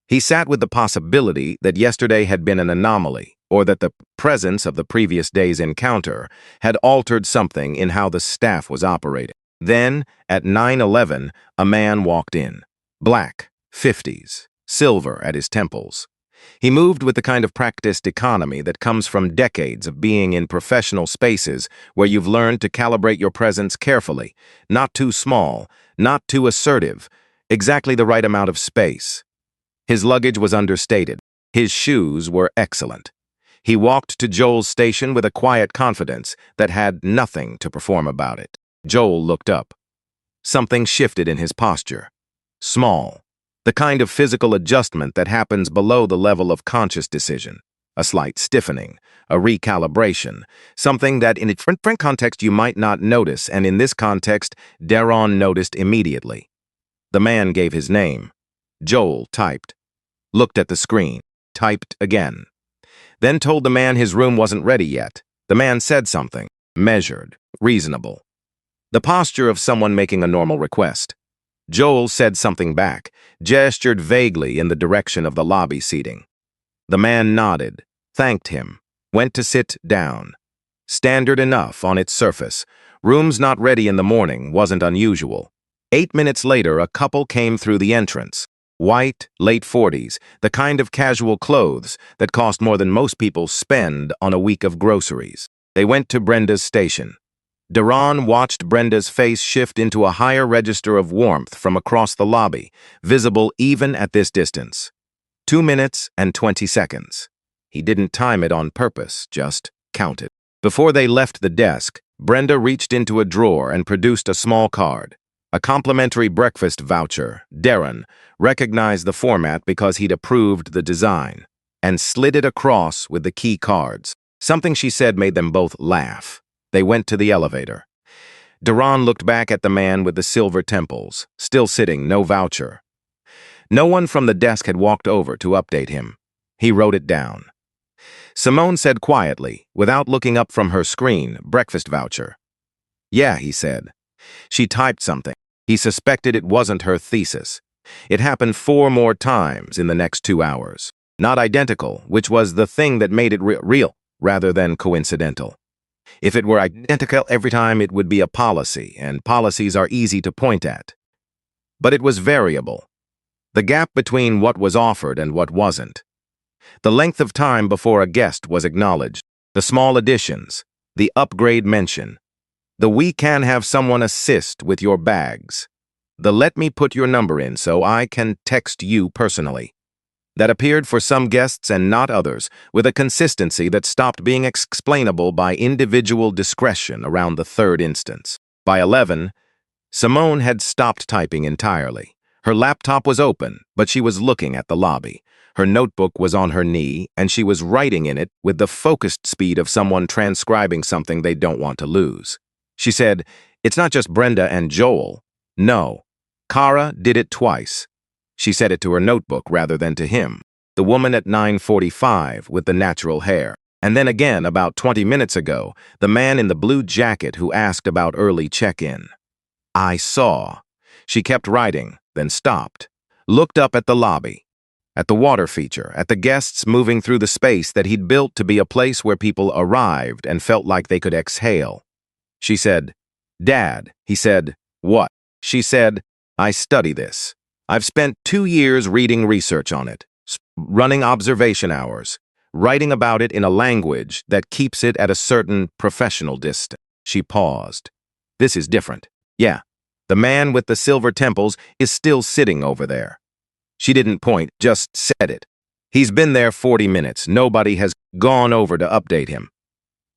He sat with the possibility that yesterday had been an anomaly, or that the presence of the previous day's encounter had altered something in how the staff was operating. Then, at 9:11, a man walked in. Black, 50s, silver at his temples. He moved with the kind of practiced economy that comes from decades of being in professional spaces where you've learned to calibrate your presence carefully, not too small, not too assertive, exactly the right amount of space. His luggage was understated. His shoes were excellent. He walked to Joel's station with a quiet confidence that had nothing to perform about it. Joel looked up. Something shifted in his posture. Small. The kind of physical adjustment that happens below the level of conscious decision. A slight stiffening, a recalibration, something that in a different context you might not notice, and in this context, Daron noticed immediately. The man gave his name. Joel typed. Looked at the screen. Typed again. Then told the man his room wasn't ready yet. The man said something. Measured. Reasonable. The posture of someone making a normal request. Joel said something back, gestured vaguely in the direction of the lobby seating. The man nodded, thanked him, went to sit down. Standard enough on its surface. Rooms not ready in the morning wasn't unusual. 8 minutes later, a couple came through the entrance. White, late 40s, the kind of casual clothes that cost more than most people spend on a week of groceries. They went to Brenda's station. Duran watched Brenda's face shift into a higher register of warmth from across the lobby, visible even at this distance. 2 minutes and 20 seconds. He didn't time it on purpose, just counted. Before they left the desk, Brenda reached into a drawer and produced a small card. A complimentary breakfast voucher. Darren recognized the format because he'd approved the design, and slid it across with the key cards. Something she said made them both laugh. They went to the elevator. Duran looked back at the man with the silver temples, still sitting, no voucher. No one from the desk had walked over to update him. He wrote it down. Simone said quietly, without looking up from her screen, breakfast voucher. Yeah, he said. She typed something. He suspected it wasn't her thesis. It happened 4 more times in the next 2 hours. Not identical, which was the thing that made it real, rather than coincidental. If it were identical every time, it would be a policy, and policies are easy to point at. But it was variable. The gap between what was offered and what wasn't. The length of time before a guest was acknowledged. The small additions. The upgrade mention. The "we can have someone assist with your bags." The "let me put your number in so I can text you personally." That appeared for some guests and not others, with a consistency that stopped being explainable by individual discretion around the third instance. By 11, Simone had stopped typing entirely. Her laptop was open, but she was looking at the lobby. Her notebook was on her knee, and she was writing in it with the focused speed of someone transcribing something they don't want to lose. She said, "It's not just Brenda and Joel. No, Kara did it twice." She said it to her notebook rather than to him. The woman at 9:45 with the natural hair. And then again, about 20 minutes ago, the man in the blue jacket who asked about early check-in. "I saw." She kept writing, then stopped. Looked up at the lobby. At the water feature, at the guests moving through the space that he'd built to be a place where people arrived and felt like they could exhale. She said, "Dad." He said, "What?" She said, "I study this. I've spent 2 years reading research on it, running observation hours, writing about it in a language that keeps it at a certain professional distance." She paused. "This is different. Yeah, the man with the silver temples is still sitting over there." She didn't point, just said it. "He's been there 40 minutes. Nobody has gone over to update him.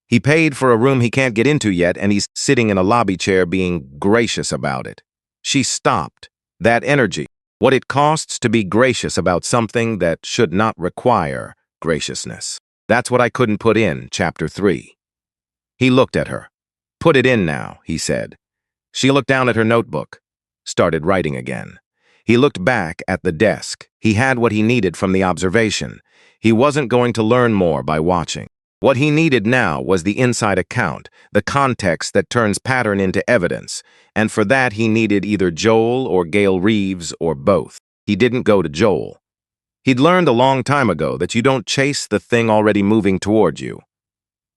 He paid for a room he can't get into yet, and he's sitting in a lobby chair being gracious about it." She stopped. That energy. What it costs to be gracious about something that should not require graciousness. That's what I couldn't put in, Chapter 3. He looked at her. "Put it in now," he said. She looked down at her notebook. Started writing again. He looked back at the desk. He had what he needed from the observation. He wasn't going to learn more by watching. What he needed now was the inside account, the context that turns pattern into evidence, and for that he needed either Joel or Gail Reeves or both. He didn't go to Joel. He'd learned a long time ago that you don't chase the thing already moving toward you.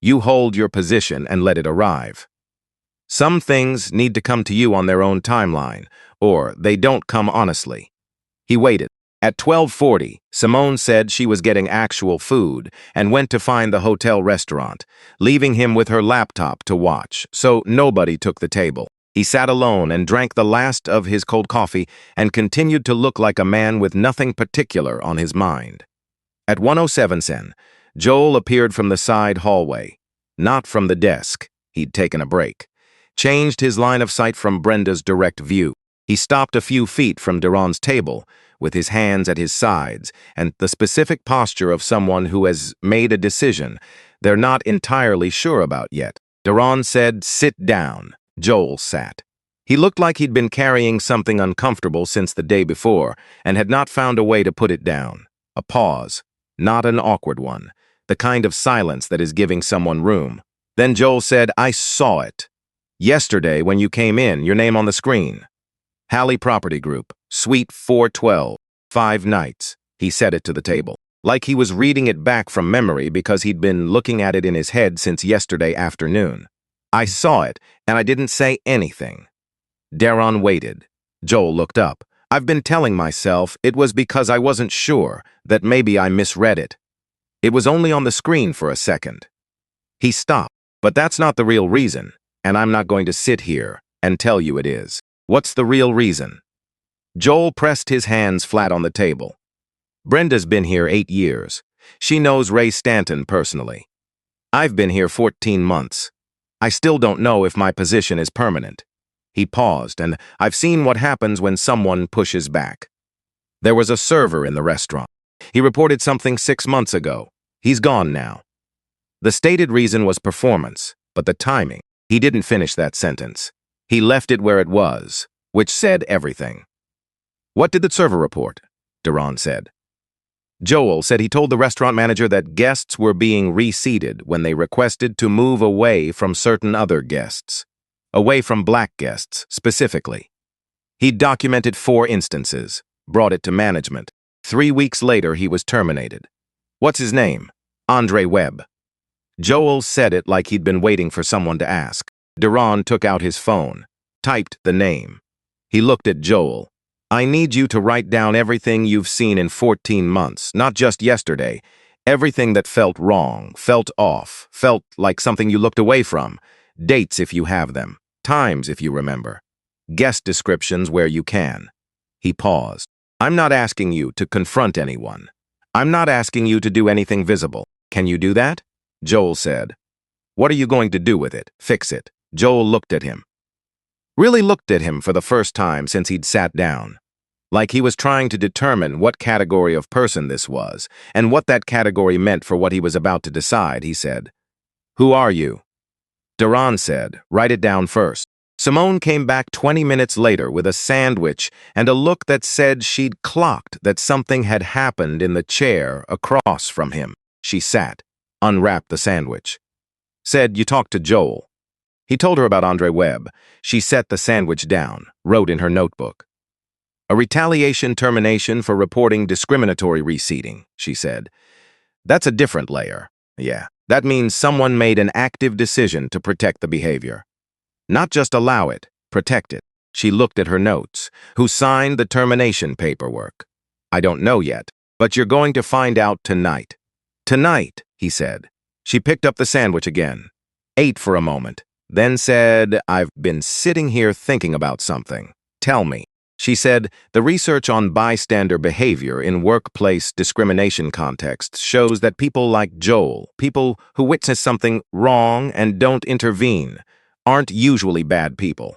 You hold your position and let it arrive. Some things need to come to you on their own timeline, or they don't come honestly. He waited. At 12:40, Simone said she was getting actual food and went to find the hotel restaurant, leaving him with her laptop to watch, so nobody took the table. He sat alone and drank the last of his cold coffee and continued to look like a man with nothing particular on his mind. At 1:07, Joel appeared from the side hallway, not from the desk. He'd taken a break. Changed his line of sight from Brenda's direct view. He stopped a few feet from Duran's table, with his hands at his sides, and the specific posture of someone who has made a decision they're not entirely sure about yet. Duran said, "Sit down." Joel sat. He looked like he'd been carrying something uncomfortable since the day before, and had not found a way to put it down. A pause, not an awkward one, the kind of silence that is giving someone room. Then Joel said, "I saw it. Yesterday when you came in, your name on the screen. Halley Property Group, Suite 412, 5 nights." He said it to the table, like he was reading it back from memory because he'd been looking at it in his head since yesterday afternoon. "I saw it, and I didn't say anything." Daron waited. Joel looked up. "I've been telling myself it was because I wasn't sure, that maybe I misread it. It was only on the screen for a second." He stopped. "But that's not the real reason, and I'm not going to sit here and tell you it is." "What's the real reason?" Joel pressed his hands flat on the table. "Brenda's been here 8 years. She knows Ray Stanton personally. I've been here 14 months. I still don't know if my position is permanent." He paused, "and I've seen what happens when someone pushes back. There was a server in the restaurant. He reported something 6 months ago. He's gone now. The stated reason was performance, but the timing." He didn't finish that sentence. He left it where it was, which said everything. "What did the server report?" Duran said. Joel said he told the restaurant manager that guests were being reseated when they requested to move away from certain other guests. Away from black guests, specifically. He'd documented 4 instances, brought it to management. 3 weeks later, he was terminated. "What's his name?" "Andre Webb." Joel said it like he'd been waiting for someone to ask. Duran took out his phone, typed the name. He looked at Joel. I need you to write down everything you've seen in 14 months, not just yesterday. Everything that felt wrong, felt off, felt like something you looked away from. Dates if you have them, times if you remember. Guest descriptions where you can. He paused. I'm not asking you to confront anyone. I'm not asking you to do anything visible. Can you do that? Joel said. What are you going to do with it? Fix it. Joel looked at him. Really looked at him for the first time since he'd sat down. Like he was trying to determine what category of person this was, and what that category meant for what he was about to decide, he said. Who are you? Duran said, write it down first. Simone came back 20 minutes later with a sandwich and a look that said she'd clocked that something had happened in the chair across from him. She sat, unwrapped the sandwich. Said, you talked to Joel. He told her about Andre Webb. She set the sandwich down, wrote in her notebook. A retaliation termination for reporting discriminatory reseating, she said. That's a different layer. Yeah, that means someone made an active decision to protect the behavior. Not just allow it, protect it. She looked at her notes. Who signed the termination paperwork? I don't know yet, but you're going to find out tonight. Tonight, he said. She picked up the sandwich again, ate for a moment, then said, I've been sitting here thinking about something. Tell me. She said, the research on bystander behavior in workplace discrimination contexts shows that people like Joel, people who witness something wrong and don't intervene, aren't usually bad people.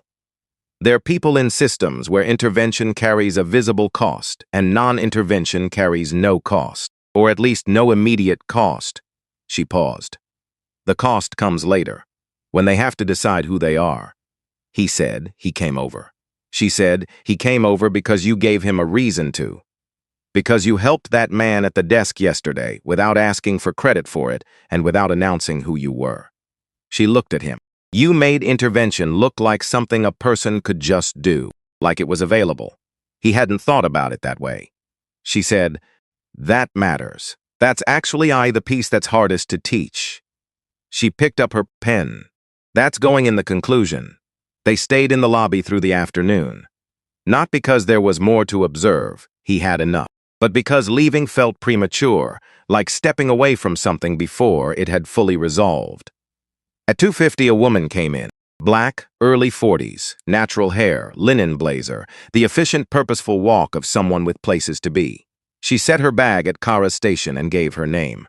They're people in systems where intervention carries a visible cost and non-intervention carries no cost, or at least no immediate cost. She paused. The cost comes later, when they have to decide who they are. He said he came over. She said he came over because you gave him a reason to. Because you helped that man at the desk yesterday without asking for credit for it and without announcing who you were. She looked at him. You made intervention look like something a person could just do, like it was available. He hadn't thought about it that way. She said, that matters. That's actually the piece that's hardest to teach. She picked up her pen. That's going in the conclusion. They stayed in the lobby through the afternoon. Not because there was more to observe, he had enough, but because leaving felt premature, like stepping away from something before it had fully resolved. At 2:50, a woman came in. Black, early 40s, natural hair, linen blazer, the efficient, purposeful walk of someone with places to be. She set her bag at Kara's station and gave her name.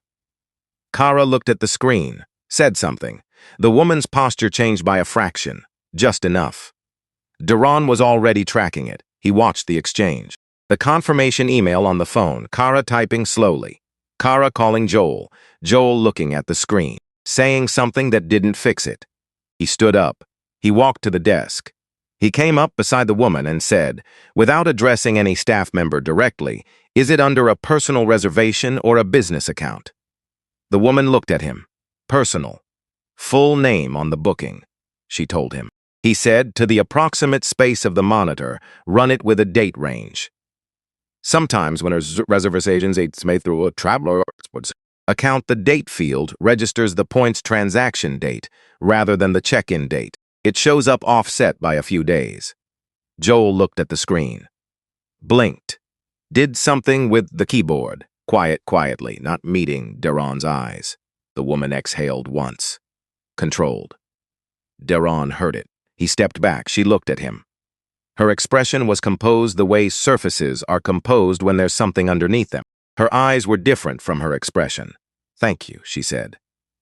Kara looked at the screen, said something. The woman's posture changed by a fraction, just enough. Duran was already tracking it. He watched the exchange. The confirmation email on the phone, Kara typing slowly. Kara calling Joel, Joel looking at the screen, saying something that didn't fix it. He stood up. He walked to the desk. He came up beside the woman and said, without addressing any staff member directly, is it under a personal reservation or a business account? The woman looked at him. Personal. Full name on the booking, she told him. He said, to the approximate space of the monitor, run it with a date range. Sometimes when a reservation is made through a traveler account, the date field registers the point's transaction date rather than the check-in date. It shows up offset by a few days. Joel looked at the screen. Blinked. Did something with the keyboard. Quietly, not meeting Duran's eyes. The woman exhaled once. Controlled. Duran heard it. He stepped back. She looked at him. Her expression was composed the way surfaces are composed when there's something underneath them. Her eyes were different from her expression. Thank you, she said.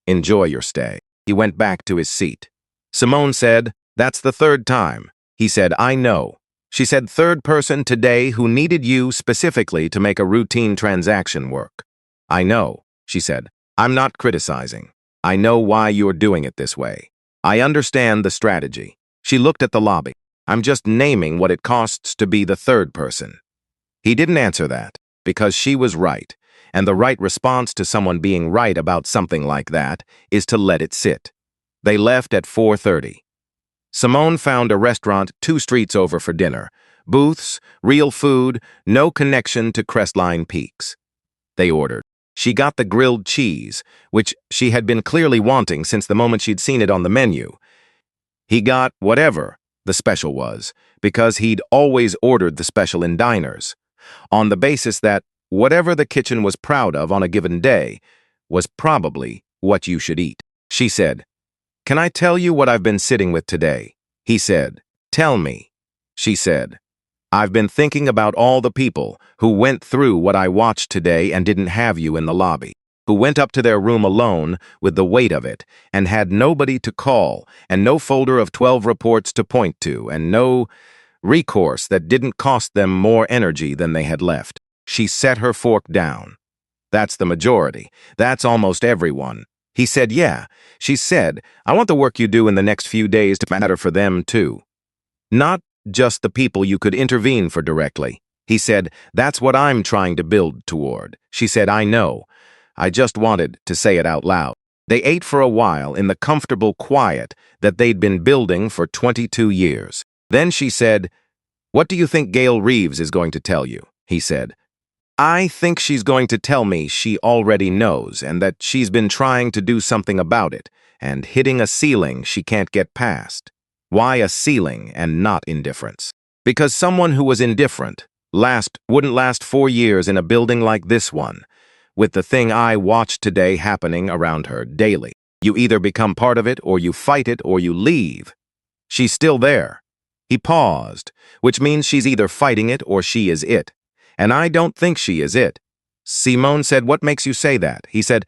Enjoy your stay. He went back to his seat. Simone said, that's the third time. He said, I know. She said, third person today who needed you specifically to make a routine transaction work. I know, she said. I'm not criticizing. I know why you're doing it this way. I understand the strategy. She looked at the lobby. I'm just naming what it costs to be the third person. He didn't answer that, because she was right, and the right response to someone being right about something like that is to let it sit. They left at 4:30. Simone found a restaurant 2 streets over for dinner. Booths, real food, no connection to Crestline Peaks. They ordered. She got the grilled cheese, which she had been clearly wanting since the moment she'd seen it on the menu. He got whatever, the special was, because he'd always ordered the special in diners, on the basis that whatever the kitchen was proud of on a given day was probably what you should eat. She said, "Can I tell you what I've been sitting with today?" He said, "Tell me." She said, "I've been thinking about all the people who went through what I watched today and didn't have you in the lobby, who went up to their room alone with the weight of it and had nobody to call and no folder of 12 reports to point to and no recourse that didn't cost them more energy than they had left." She set her fork down. "That's the majority. That's almost everyone." He said, "Yeah." She said, "I want the work you do in the next few days to matter for them, too. Not just the people you could intervene for directly." He said, "That's what I'm trying to build toward." She said, "I know. I just wanted to say it out loud." They ate for a while in the comfortable quiet that they'd been building for 22 years. Then she said, "What do you think Gail Reeves is going to tell you?" He said, "I think she's going to tell me she already knows and that she's been trying to do something about it and hitting a ceiling she can't get past." Why a ceiling and not indifference? Because someone who was indifferent wouldn't last 4 years in a building like this one, with the thing I watched today happening around her daily. You either become part of it or you fight it or you leave. She's still there. He paused, which means she's either fighting it or she is it. And I don't think she is it. Simone said, "What makes you say that?" He said,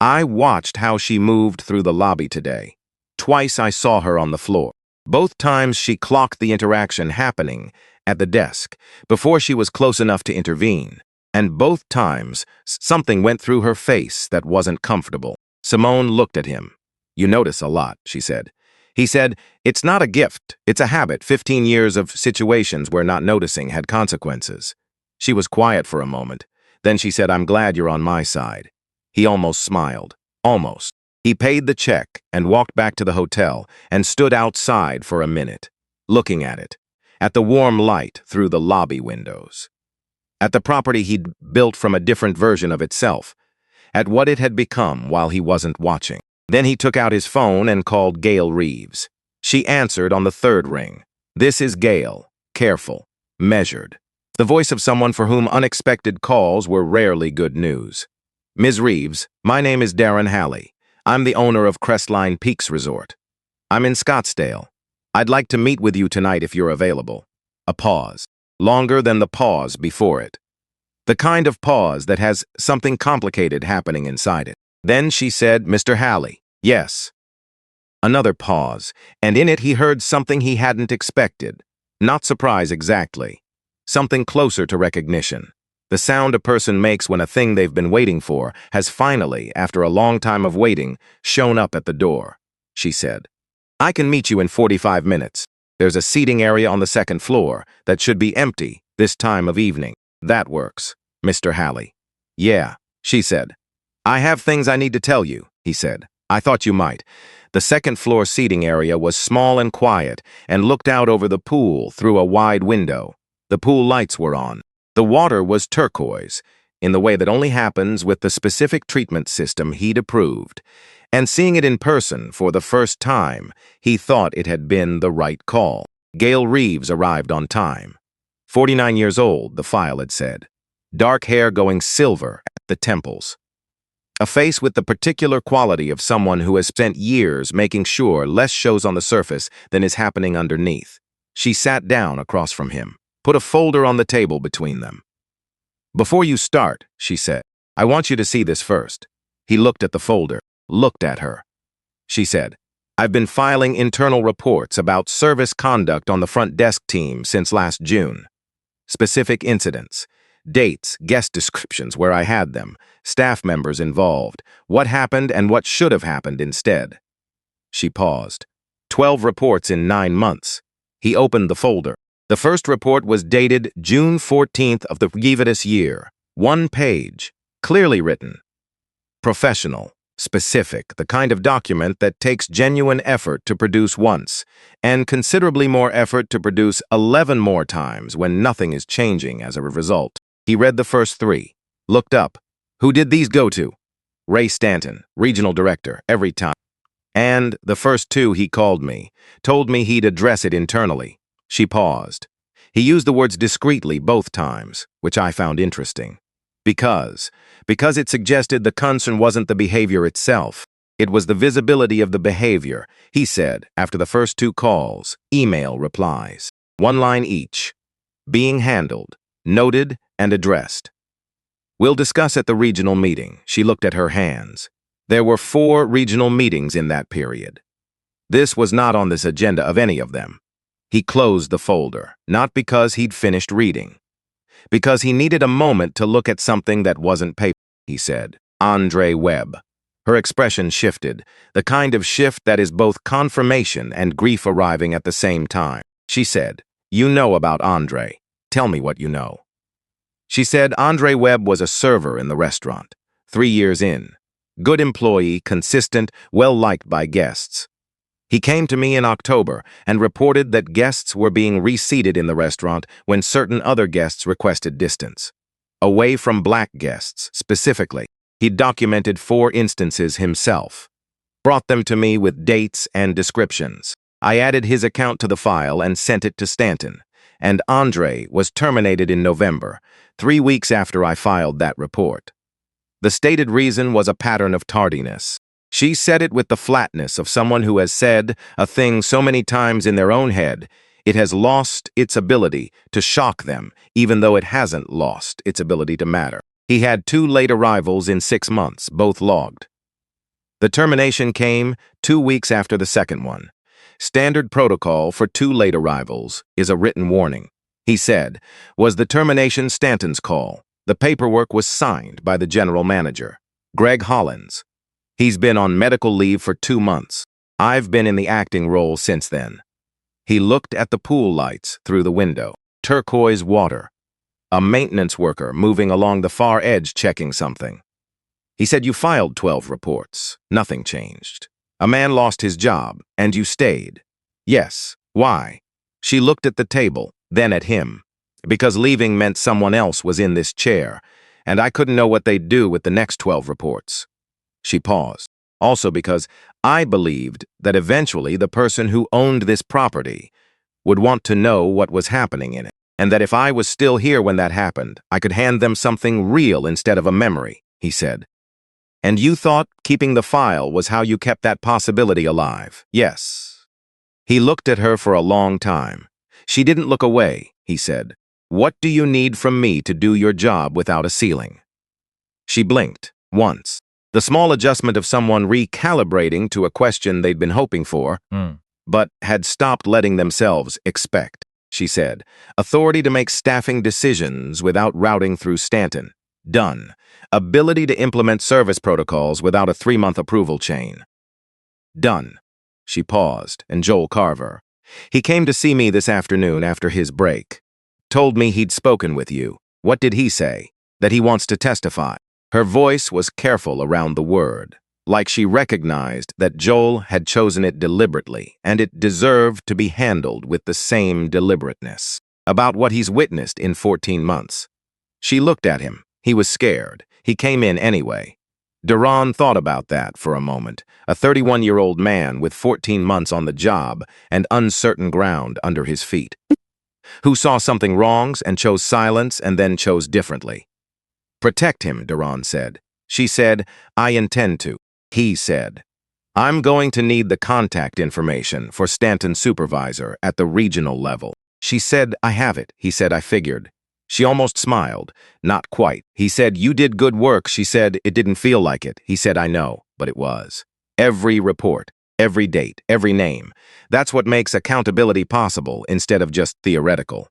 "I watched how she moved through the lobby today. Twice I saw her on the floor. Both times she clocked the interaction happening at the desk before she was close enough to intervene. And both times something went through her face that wasn't comfortable." Simone looked at him. "You notice a lot," she said. He said, "It's not a gift, it's a habit. 15 years of situations where not noticing had consequences." She was quiet for a moment. Then she said, "I'm glad you're on my side." He almost smiled. Almost. He paid the check and walked back to the hotel and stood outside for a minute, looking at it, at the warm light through the lobby windows, at the property he'd built from a different version of itself, at what it had become while he wasn't watching. Then he took out his phone and called Gail Reeves. She answered on the third ring. "This is Gail. Careful. Measured." The voice of someone for whom unexpected calls were rarely good news. "Ms. Reeves, my name is Darren Halley. I'm the owner of Crestline Peaks Resort. I'm in Scottsdale. I'd like to meet with you tonight if you're available." A pause, longer than the pause before it. The kind of pause that has something complicated happening inside it. Then she said, "Mr. Halley." "Yes." Another pause, and in it he heard something he hadn't expected. Not surprise exactly. Something closer to recognition. The sound a person makes when a thing they've been waiting for has finally, after a long time of waiting, shown up at the door. She said, "I can meet you in 45 minutes. There's a seating area on the second floor that should be empty this time of evening." "That works, Mr. Halley." "Yeah," she said. "I have things I need to tell you," he said. "I thought you might." The second floor seating area was small and quiet and looked out over the pool through a wide window. The pool lights were on. The water was turquoise, in the way that only happens with the specific treatment system he'd approved. And seeing it in person for the first time, he thought it had been the right call. Gail Reeves arrived on time. 49 years old, the file had said. Dark hair going silver at the temples. A face with the particular quality of someone who has spent years making sure less shows on the surface than is happening underneath. She sat down across from him, put a folder on the table between them. "Before you start," she said, "I want you to see this first." He looked at the folder, looked at her. She said, "I've been filing internal reports about service conduct on the front desk team since last June. Specific incidents, dates, guest descriptions where I had them, staff members involved, what happened and what should have happened instead." She paused. 12 reports in 9 months. He opened the folder. The first report was dated June 14th of the previous year. 1 page, clearly written. Professional, specific, the kind of document that takes genuine effort to produce once, and considerably more effort to produce 11 more times when nothing is changing as a result. He read the first 3, looked up. "Who did these go to?" "Ray Stanton, regional director, every time." And the first two he called me, told me he'd address it internally. She paused. He used the words discreetly both times, which I found interesting. Because it suggested the concern wasn't the behavior itself. It was the visibility of the behavior, he said, after the first two calls, email replies. One line each. Being handled, noted, and addressed. We'll discuss at the regional meeting. She looked at her hands. There were 4 regional meetings in that period. This was not on this agenda of any of them. He closed the folder, not because he'd finished reading. Because he needed a moment to look at something that wasn't paper, he said. Andre Webb. Her expression shifted, the kind of shift that is both confirmation and grief arriving at the same time. She said, "You know about Andre. Tell me what you know." She said Andre Webb was a server in the restaurant, 3 years in. Good employee, consistent, well-liked by guests. He came to me in October and reported that guests were being reseated in the restaurant when certain other guests requested distance. Away from black guests, specifically. He documented 4 instances himself. Brought them to me with dates and descriptions. I added his account to the file and sent it to Stanton. And Andre was terminated in November, 3 weeks after I filed that report. The stated reason was a pattern of tardiness. She said it with the flatness of someone who has said a thing so many times in their own head, it has lost its ability to shock them, even though it hasn't lost its ability to matter. He had 2 late arrivals in 6 months, both logged. The termination came 2 weeks after the second one. Standard protocol for 2 late arrivals is a written warning. He said, was the termination Stanton's call. The paperwork was signed by the general manager, Greg Hollins. He's been on medical leave for 2 months. I've been in the acting role since then. He looked at the pool lights through the window. Turquoise water. A maintenance worker moving along the far edge checking something. He said you filed 12 reports. Nothing changed. A man lost his job, and you stayed. Yes. Why? She looked at the table, then at him. Because leaving meant someone else was in this chair, and I couldn't know what they'd do with the next 12 reports. She paused. Also because I believed that eventually the person who owned this property would want to know what was happening in it, and that if I was still here when that happened, I could hand them something real instead of a memory, he said. And you thought keeping the file was how you kept that possibility alive? Yes. He looked at her for a long time. She didn't look away, he said. What do you need from me to do your job without a ceiling? She blinked, once. The small adjustment of someone recalibrating to a question they'd been hoping for, but had stopped letting themselves expect, she said. Authority to make staffing decisions without routing through Stanton. Done. Ability to implement service protocols without a 3-month approval chain. Done. She paused, and Joel Carver. He came to see me this afternoon after his break. Told me he'd spoken with you. What did he say? That he wants to testify. Her voice was careful around the word, like she recognized that Joel had chosen it deliberately, and it deserved to be handled with the same deliberateness. About what he's witnessed in 14 months. She looked at him. He was scared. He came in anyway. Duran thought about that for a moment, a 31-year-old man with 14 months on the job and uncertain ground under his feet, who saw something wrong and chose silence and then chose differently. Protect him, Duran said. She said, I intend to. He said, I'm going to need the contact information for Stanton's supervisor at the regional level. She said, I have it. He said, I figured. She almost smiled. Not quite. He said, you did good work. She said, it didn't feel like it. He said, I know, but it was. Every report, every date, every name. That's what makes accountability possible instead of just theoretical.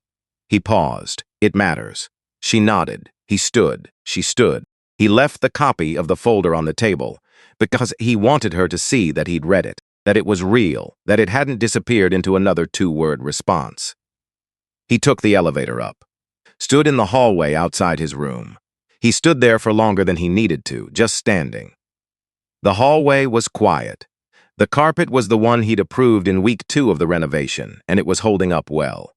He paused. It matters. She nodded. He stood. She stood. He left the copy of the folder on the table because he wanted her to see that he'd read it, that it was real, that it hadn't disappeared into another 2-word response. He took the elevator up. Stood in the hallway outside his room. He stood there for longer than he needed to, just standing. The hallway was quiet. The carpet was the one he'd approved in week 2 of the renovation, and it was holding up well.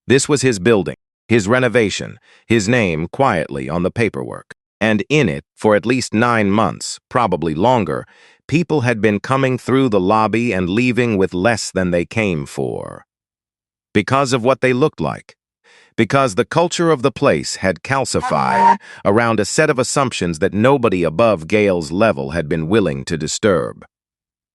This was his building, his renovation, his name quietly on the paperwork. And in it, for at least 9 months, probably longer, people had been coming through the lobby and leaving with less than they came for. Because of what they looked like. Because the culture of the place had calcified around a set of assumptions that nobody above Gale's level had been willing to disturb.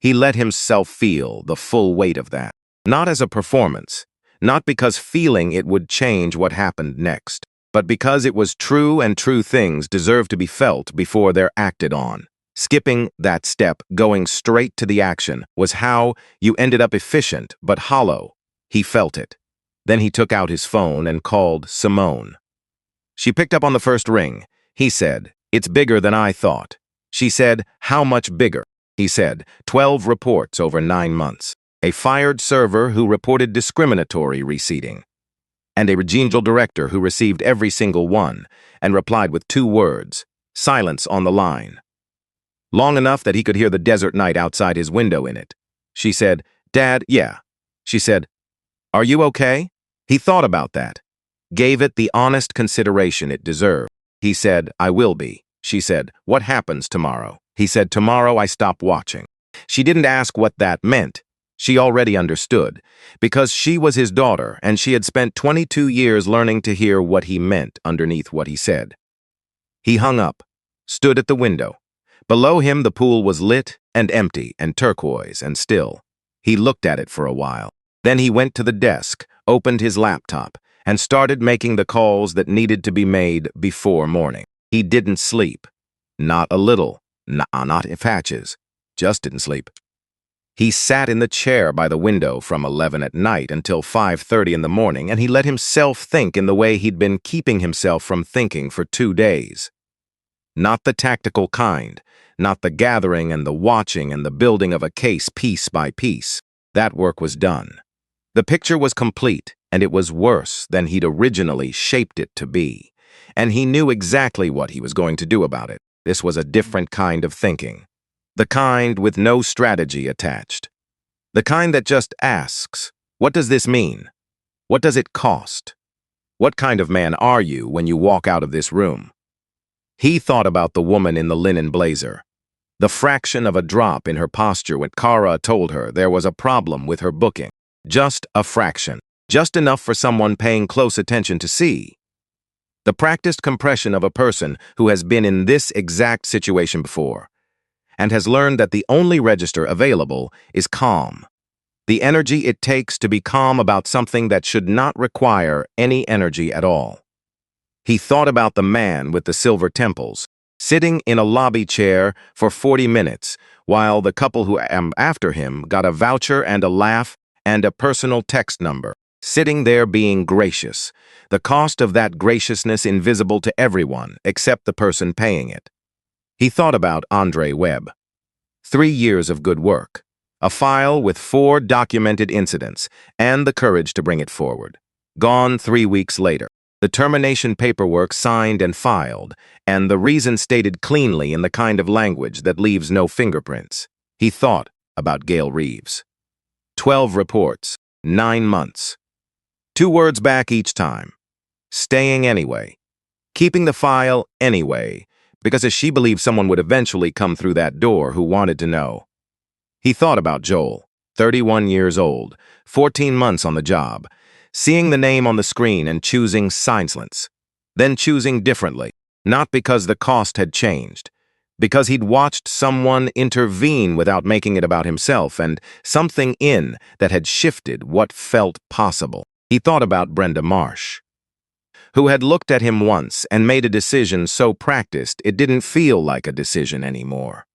He let himself feel the full weight of that, not as a performance, not because feeling it would change what happened next, but because it was true and true things deserve to be felt before they're acted on. Skipping that step, going straight to the action, was how you ended up efficient but hollow. He felt it. Then he took out his phone and called Simone. She picked up on the first ring. He said, "It's bigger than I thought." She said, "How much bigger?" He said, 12 reports over 9 months. A fired server who reported discriminatory receipting. And a regional director who received every single one and replied with 2 words, silence on the line. Long enough that he could hear the desert night outside his window in it. She said, "Dad, yeah." She said, "Are you okay?" He thought about that, gave it the honest consideration it deserved. He said, "I will be." She said, "What happens tomorrow?" He said, "Tomorrow I stop watching." She didn't ask what that meant. She already understood, because she was his daughter and she had spent 22 years learning to hear what he meant underneath what he said. He hung up, stood at the window. Below him the pool was lit and empty and turquoise and still. He looked at it for a while. Then he went to the desk, opened his laptop, and started making the calls that needed to be made before morning. He didn't sleep. Not a little. Not if hatches. Just didn't sleep. He sat in the chair by the window from 11 at night until 5:30 in the morning, and he let himself think in the way he'd been keeping himself from thinking for 2 days. Not the tactical kind, not the gathering and the watching and the building of a case piece by piece. That work was done. The picture was complete, and it was worse than he'd originally shaped it to be. And he knew exactly what he was going to do about it. This was a different kind of thinking. The kind with no strategy attached. The kind that just asks, what does this mean? What does it cost? What kind of man are you when you walk out of this room? He thought about the woman in the linen blazer. The fraction of a drop in her posture when Kara told her there was a problem with her booking. Just a fraction. Just enough for someone paying close attention to see. The practiced compression of a person who has been in this exact situation before and has learned that the only register available is calm. The energy it takes to be calm about something that should not require any energy at all. He thought about the man with the silver temples, sitting in a lobby chair for 40 minutes, while the couple who after him got a voucher and a laugh and a personal text number, sitting there being gracious, the cost of that graciousness invisible to everyone except the person paying it. He thought about Andre Webb. 3 years of good work, a file with 4 documented incidents, and the courage to bring it forward. Gone 3 weeks later. The termination paperwork signed and filed, and the reason stated cleanly in the kind of language that leaves no fingerprints. He thought about Gale Reeves. 12 reports, 9 months. 2 words back each time. Staying anyway. Keeping the file anyway, because as she believed someone would eventually come through that door who wanted to know. He thought about Joel, 31 years old, 14 months on the job, seeing the name on the screen and choosing silence, then choosing differently, not because the cost had changed, because he'd watched someone intervene without making it about himself and something in that had shifted what felt possible. He thought about Brenda Marsh, who had looked at him once and made a decision so practiced it didn't feel like a decision anymore.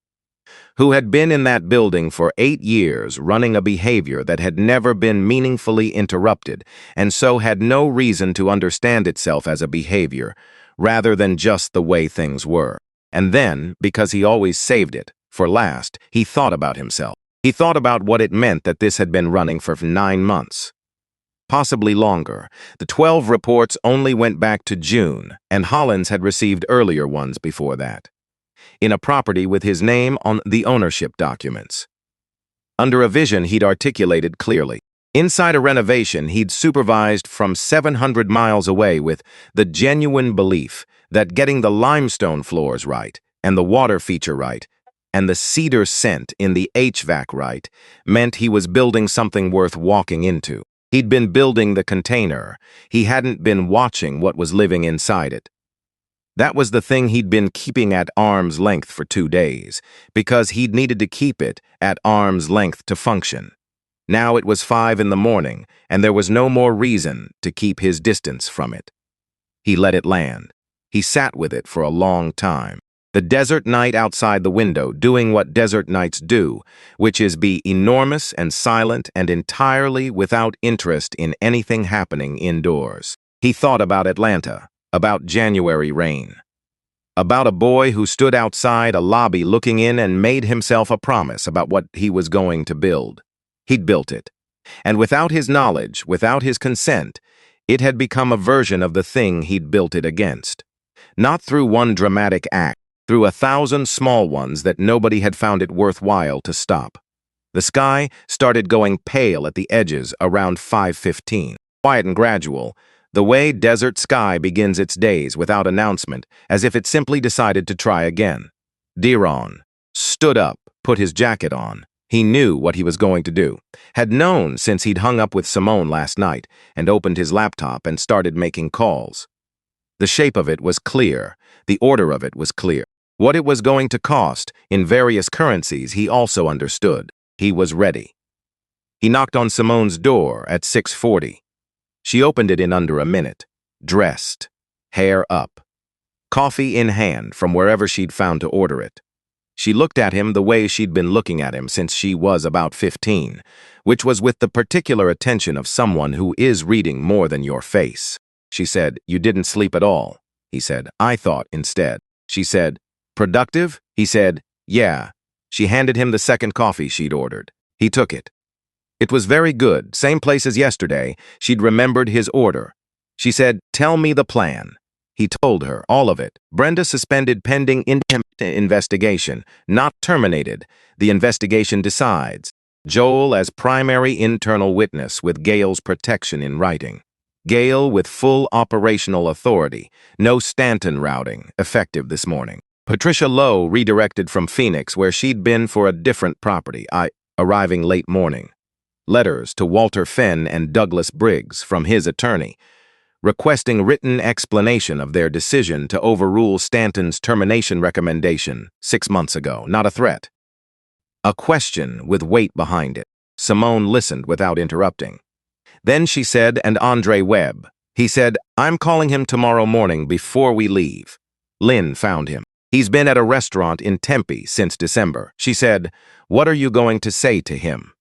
Who had been in that building for 8 years running a behavior that had never been meaningfully interrupted and so had no reason to understand itself as a behavior rather than just the way things were. And then, because he always saved it for last, he thought about himself. He thought about what it meant that this had been running for 9 months. Possibly longer. The 12 reports only went back to June, and Hollins had received earlier ones before that. In a property with his name on the ownership documents. Under a vision he'd articulated clearly. Inside a renovation he'd supervised from 700 miles away with the genuine belief that getting the limestone floors right and the water feature right and the cedar scent in the HVAC right meant he was building something worth walking into. He'd been building the container. He hadn't been watching what was living inside it. That was the thing he'd been keeping at arm's length for 2 days, because he'd needed to keep it at arm's length to function. Now it was 5 in the morning, and there was no more reason to keep his distance from it. He let it land. He sat with it for a long time. The desert night outside the window, doing what desert nights do, which is be enormous and silent and entirely without interest in anything happening indoors. He thought about Atlanta, about January rain, about a boy who stood outside a lobby looking in and made himself a promise about what he was going to build. He'd built it, and without his knowledge, without his consent, it had become a version of the thing he'd built it against. Not through one dramatic act, through 1,000 small ones that nobody had found it worthwhile to stop. The sky started going pale at the edges around 5:15. Quiet and gradual, the way desert sky begins its days without announcement, as if it simply decided to try again. Deron stood up, put his jacket on. He knew what he was going to do, had known since he'd hung up with Simone last night and opened his laptop and started making calls. The shape of it was clear. The order of it was clear. What it was going to cost in various currencies he also understood. He was ready. He knocked on Simone's door at 6:40. She opened it in under a minute, dressed, hair up, coffee in hand from wherever she'd found to order it. She looked at him the way she'd been looking at him since she was about 15, which was with the particular attention of someone who is reading more than your face. She said, "You didn't sleep at all." He said, "I thought instead." She said, "Productive?" He said, "Yeah." She handed him the second coffee she'd ordered. He took it. It was very good, same place as yesterday. She'd remembered his order. She said, "Tell me the plan." He told her, all of it. Brenda suspended pending investigation, not terminated. The investigation decides. Joel as primary internal witness with Gail's protection in writing. Gail with full operational authority. No Stanton routing, effective this morning. Patricia Lowe redirected from Phoenix, where she'd been for a different property, arriving late morning. Letters to Walter Fenn and Douglas Briggs from his attorney, requesting written explanation of their decision to overrule Stanton's termination recommendation 6 months ago. Not a threat. A question with weight behind it. Simone listened without interrupting. Then she said, "And Andre Webb." He said, "I'm calling him tomorrow morning before we leave." Lynn found him. He's been at a restaurant in Tempe since December. She said, "What are you going to say to him?"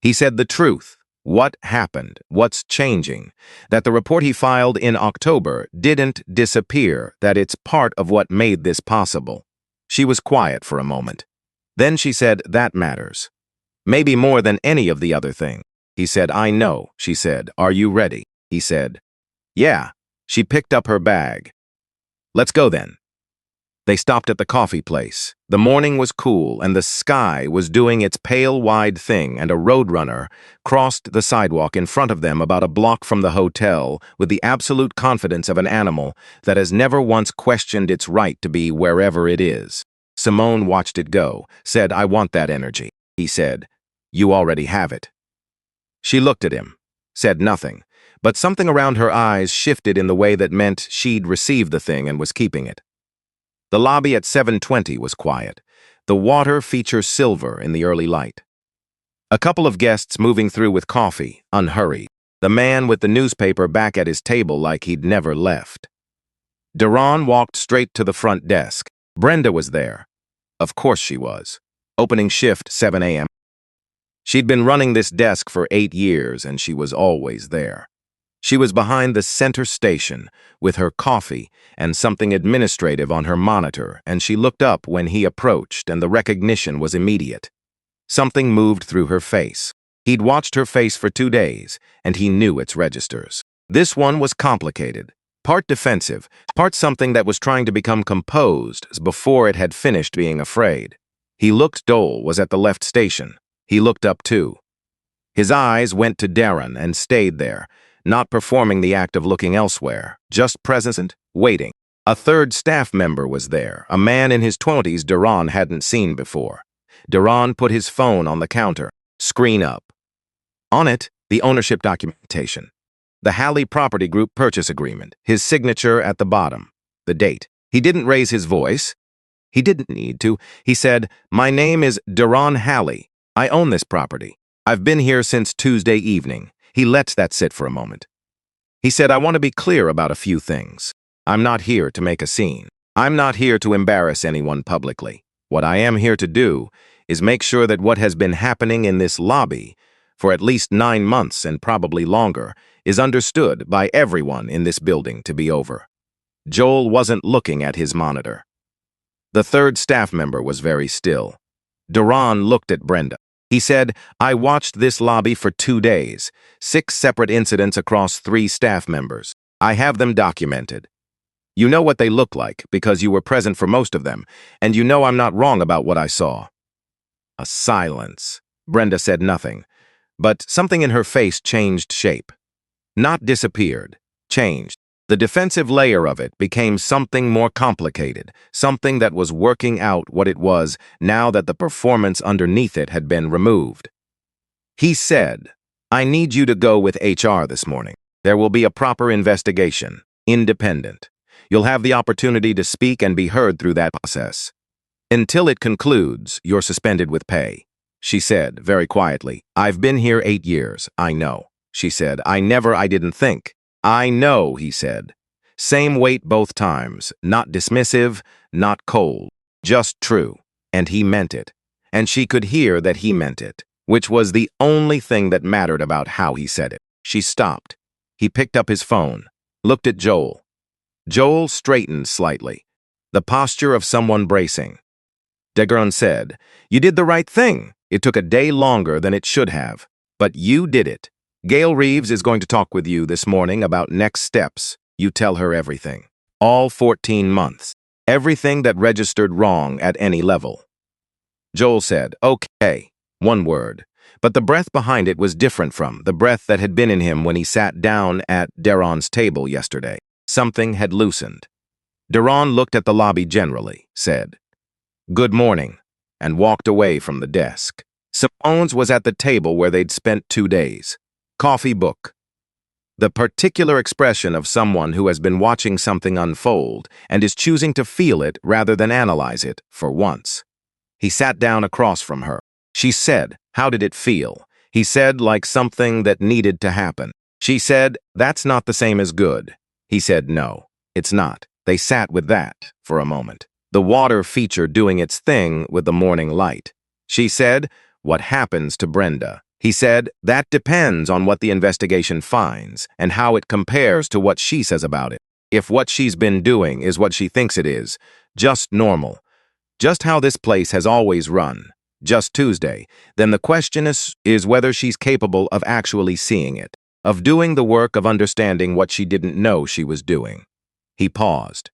He said the truth. What happened? What's changing? That the report he filed in October didn't disappear, that it's part of what made this possible. She was quiet for a moment. Then she said, "That matters. Maybe more than any of the other thing." He said, "I know." She said, "Are you ready?" He said, "Yeah." She picked up her bag. "Let's go then." They stopped at the coffee place. The morning was cool, and the sky was doing its pale, wide thing, and a roadrunner crossed the sidewalk in front of them about a block from the hotel with the absolute confidence of an animal that has never once questioned its right to be wherever it is. Simone watched it go, said, "I want that energy." He said, "You already have it." She looked at him, said nothing, but something around her eyes shifted in the way that meant she'd received the thing and was keeping it. The lobby at 7:20 was quiet. The water features silver in the early light. A couple of guests moving through with coffee, unhurried. The man with the newspaper back at his table like he'd never left. Deron walked straight to the front desk. Brenda was there. Of course she was. Opening shift, 7 a.m. She'd been running this desk for 8 years, and she was always there. She was behind the center station with her coffee and something administrative on her monitor, and she looked up when he approached, and the recognition was immediate. Something moved through her face. He'd watched her face for 2 days, and he knew its registers. This one was complicated, part defensive, part something that was trying to become composed before it had finished being afraid. He looked. Dole was at the left station. He looked up too. His eyes went to Darren and stayed there, not performing the act of looking elsewhere, just present, waiting. A third staff member was there, a man in his 20s Duran hadn't seen before. Duran put his phone on the counter, screen up. On it, the ownership documentation. The Halley Property Group purchase agreement, his signature at the bottom. The date. He didn't raise his voice. He didn't need to. He said, "My name is Duran Halley. I own this property. I've been here since Tuesday evening." He lets that sit for a moment. He said, "I want to be clear about a few things. I'm not here to make a scene. I'm not here to embarrass anyone publicly. What I am here to do is make sure that what has been happening in this lobby for at least 9 months and probably longer is understood by everyone in this building to be over." Joel wasn't looking at his monitor. The third staff member was very still. Duran looked at Brenda. He said, "I watched this lobby for 2 days, 6 separate incidents across 3 staff members. I have them documented. You know what they look like because you were present for most of them, and you know I'm not wrong about what I saw." A silence. Brenda said nothing, but something in her face changed shape. Not disappeared, changed. The defensive layer of it became something more complicated, something that was working out what it was now that the performance underneath it had been removed. He said, "I need you to go with HR this morning. There will be a proper investigation, independent. You'll have the opportunity to speak and be heard through that process. Until it concludes, you're suspended with pay." She said, very quietly, "I've been here 8 years, I know." She said, I didn't think." "I know," he said. Same weight both times, not dismissive, not cold, just true. And he meant it. And she could hear that he meant it, which was the only thing that mattered about how he said it. She stopped. He picked up his phone, looked at Joel. Joel straightened slightly, the posture of someone bracing. Degron said, "You did the right thing. It took a day longer than it should have, but you did it. Gail Reeves is going to talk with you this morning about next steps. You tell her everything. All 14 months. Everything that registered wrong at any level." Joel said, "Okay," one word. But the breath behind it was different from the breath that had been in him when he sat down at Duran's table yesterday. Something had loosened. Duran looked at the lobby generally, said, "Good morning," and walked away from the desk. Simone's was at the table where they'd spent 2 days. Coffee book. The particular expression of someone who has been watching something unfold and is choosing to feel it rather than analyze it, for once. He sat down across from her. She said, "How did it feel?" He said, "Like something that needed to happen." She said, "That's not the same as good." He said, "No, it's not." They sat with that for a moment. The water feature doing its thing with the morning light. She said, "What happens to Brenda?" He said, "That depends on what the investigation finds and how it compares to what she says about it. If what she's been doing is what she thinks it is, just normal, just how this place has always run, just Tuesday, then the question is whether she's capable of actually seeing it, of doing the work of understanding what she didn't know she was doing." He paused.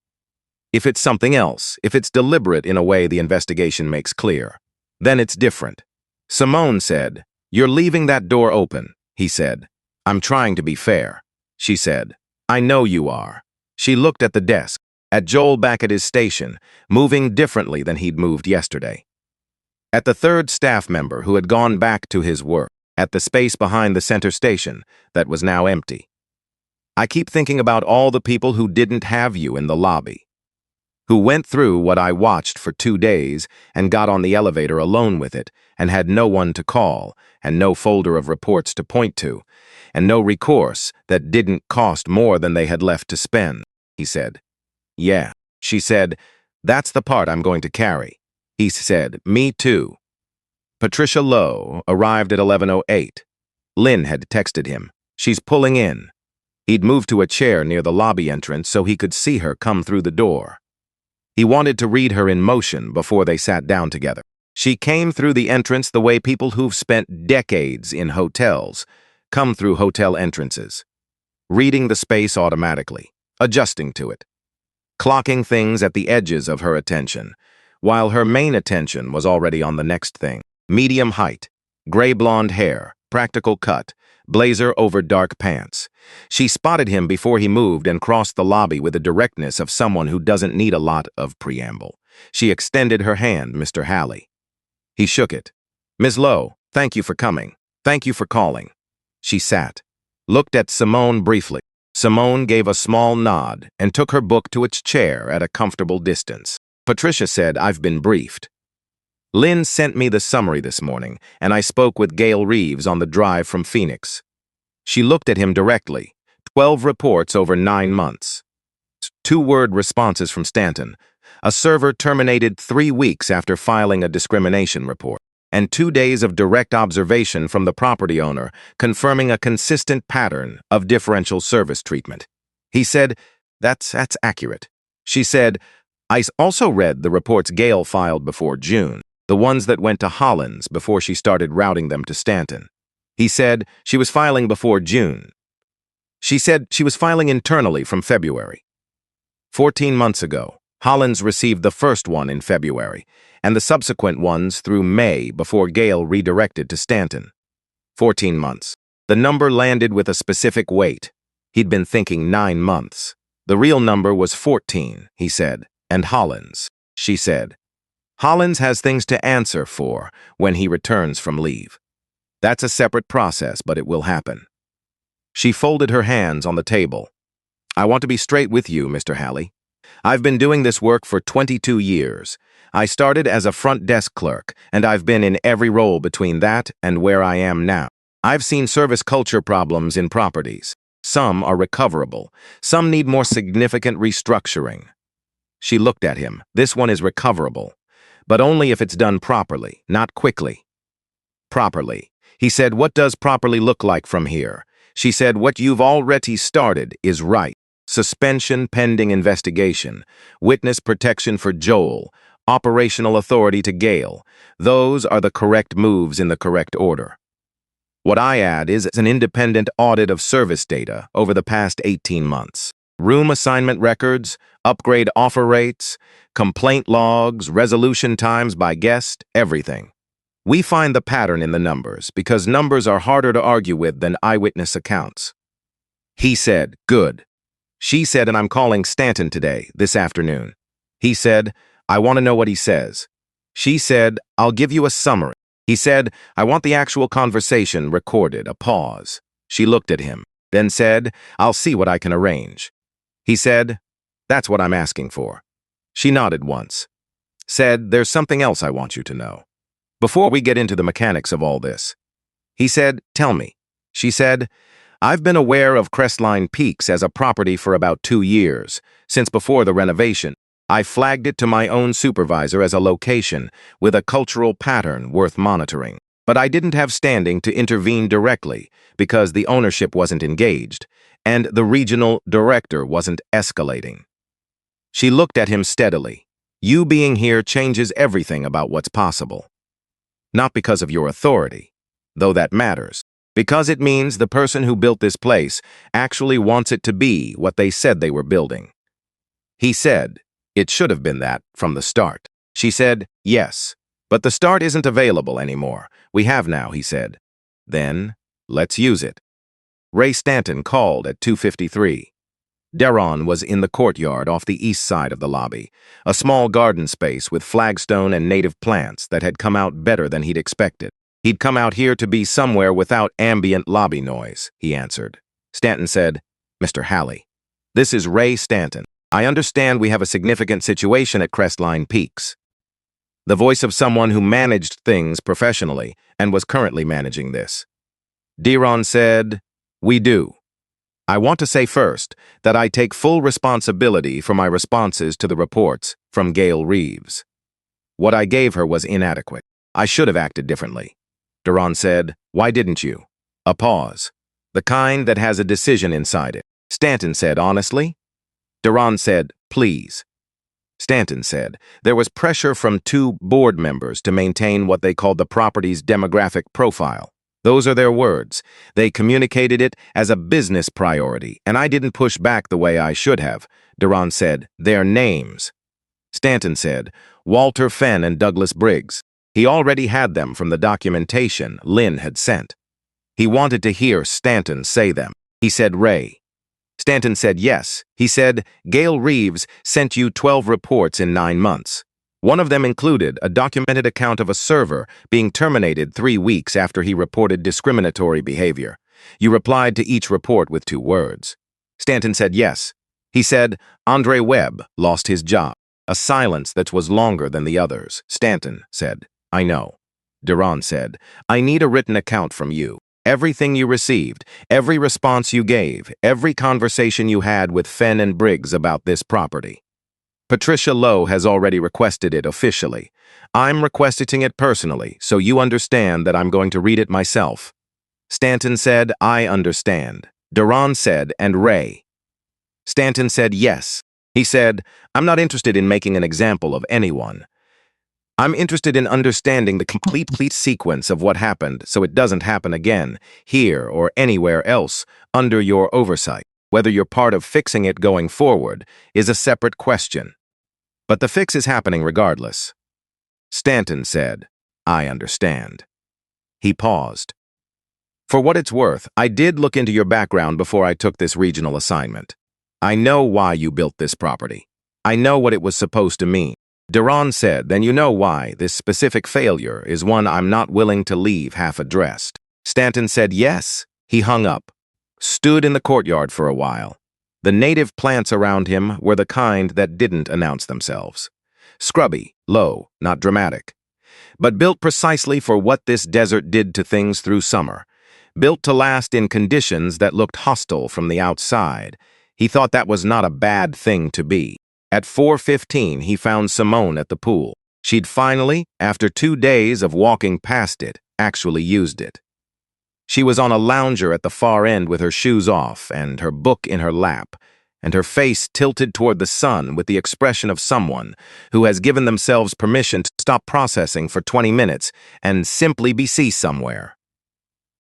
"If it's something else, if it's deliberate in a way the investigation makes clear, then it's different." Simone said, "You're leaving that door open," he said. "I'm trying to be fair." She said, "I know you are." She looked at the desk, at Joel back at his station, moving differently than he'd moved yesterday. At the third staff member who had gone back to his work, at the space behind the center station that was now empty. "I keep thinking about all the people who didn't have you in the lobby, who went through what I watched for 2 days and got on the elevator alone with it and had no one to call and no folder of reports to point to and no recourse that didn't cost more than they had left to spend," he said. "Yeah," she said, "that's the part I'm going to carry." He said, "Me too." Patricia Lowe arrived at 11:08. Lynn had texted him, "She's pulling in." He'd moved to a chair near the lobby entrance so he could see her come through the door. He wanted to read her in motion before they sat down together. She came through the entrance the way people who've spent decades in hotels come through hotel entrances, reading the space automatically, adjusting to it, clocking things at the edges of her attention, while her main attention was already on the next thing. Medium height, gray blonde hair, practical cut, blazer over dark pants. She spotted him before he moved and crossed the lobby with the directness of someone who doesn't need a lot of preamble. She extended her hand, Mr. Halley. He shook it. Ms. Lowe, thank you for coming. Thank you for calling. She sat, looked at Simone briefly. Simone gave a small nod and took her book to its chair at a comfortable distance. Patricia said, I've been briefed. Lynn sent me the summary this morning, and I spoke with Gail Reeves on the drive from Phoenix. She looked at him directly. 12 reports over 9 months. 2-word responses from Stanton. A server terminated 3 weeks after filing a discrimination report. And 2 days of direct observation from the property owner, confirming a consistent pattern of differential service treatment. He said, that's accurate. She said, I also read the reports Gail filed before June, the ones that went to Hollins before she started routing them to Stanton. He said she was filing before June. She said she was filing internally from February. 14 months ago, Hollins received the first one in February, and the subsequent ones through May before Gail redirected to Stanton. 14 months. The number landed with a specific weight. He'd been thinking 9 months. The real number was 14, he said, and Hollins, she said. Hollins has things to answer for when he returns from leave. That's a separate process, but it will happen. She folded her hands on the table. I want to be straight with you, Mr. Halley. I've been doing this work for 22 years. I started as a front desk clerk, and I've been in every role between that and where I am now. I've seen service culture problems in properties. Some are recoverable. Some need more significant restructuring. She looked at him. This one is recoverable, but only if it's done properly, not quickly. Properly. He said, what does properly look like from here? She said, what you've already started is right. Suspension pending investigation, witness protection for Joel, operational authority to Gail. Those are the correct moves in the correct order. What I add is an independent audit of service data over the past 18 months. Room assignment records, upgrade offer rates, complaint logs, resolution times by guest, everything. We find the pattern in the numbers because numbers are harder to argue with than eyewitness accounts. He said, good. She said, and I'm calling Stanton today, this afternoon. He said, I want to know what he says. She said, I'll give you a summary. He said, I want the actual conversation recorded, a pause. She looked at him, then said, I'll see what I can arrange. He said, that's what I'm asking for. She nodded once. Said, there's something else I want you to know. Before we get into the mechanics of all this. He said, tell me. She said, I've been aware of Crestline Peaks as a property for about 2 years, since before the renovation. I flagged it to my own supervisor as a location with a cultural pattern worth monitoring. But I didn't have standing to intervene directly because the ownership wasn't engaged, and the regional director wasn't escalating. She looked at him steadily. You being here changes everything about what's possible. Not because of your authority, though that matters. Because it means the person who built this place actually wants it to be what they said they were building. He said, it should have been that from the start. She said, yes, but the start isn't available anymore. We have now, he said. Then, let's use it. Ray Stanton called at 2:53. Deron was in the courtyard off the east side of the lobby, a small garden space with flagstone and native plants that had come out better than he'd expected. He'd come out here to be somewhere without ambient lobby noise, he answered. Stanton said, Mr. Halley, this is Ray Stanton. I understand we have a significant situation at Crestline Peaks. The voice of someone who managed things professionally and was currently managing this. Deron said, we do. I want to say first that I take full responsibility for my responses to the reports from Gail Reeves. What I gave her was inadequate. I should have acted differently. Deron said, why didn't you? A pause. The kind that has a decision inside it. Stanton said, honestly? Deron said, please. Stanton said, there was pressure from 2 board members to maintain what they called the property's demographic profile. Those are their words. They communicated it as a business priority, and I didn't push back the way I should have. Deron said, their names. Stanton said, Walter Fenn and Douglas Briggs. He already had them from the documentation Lynn had sent. He wanted to hear Stanton say them. He said, Ray. Stanton said yes. He said, Gail Reeves sent you 12 reports in 9 months. One of them included a documented account of a server being terminated 3 weeks after he reported discriminatory behavior. You replied to each report with 2 words. Stanton said yes. He said, Andre Webb lost his job. A silence that was longer than the others. Stanton said, I know. Duran said, I need a written account from you. Everything you received, every response you gave, every conversation you had with Fenn and Briggs about this property. Patricia Lowe has already requested it officially. I'm requesting it personally, so you understand that I'm going to read it myself. Stanton said, I understand. Duran said, and Ray. Stanton said, yes. He said, I'm not interested in making an example of anyone. I'm interested in understanding the complete sequence of what happened so it doesn't happen again, here or anywhere else, under your oversight. Whether you're part of fixing it going forward is a separate question. But the fix is happening regardless. Stanton said, I understand. He paused. For what it's worth, I did look into your background before I took this regional assignment. I know why you built this property. I know what it was supposed to mean. Duran said, then you know why this specific failure is one I'm not willing to leave half addressed. Stanton said yes. He hung up, stood in the courtyard for a while. The native plants around him were the kind that didn't announce themselves. Scrubby, low, not dramatic. But built precisely for what this desert did to things through summer. Built to last in conditions that looked hostile from the outside. He thought that was not a bad thing to be. At 4:15, he found Simone at the pool. She'd finally, after 2 days of walking past it, actually used it. She was on a lounger at the far end with her shoes off and her book in her lap, and her face tilted toward the sun with the expression of someone who has given themselves permission to stop processing for 20 minutes and simply be somewhere.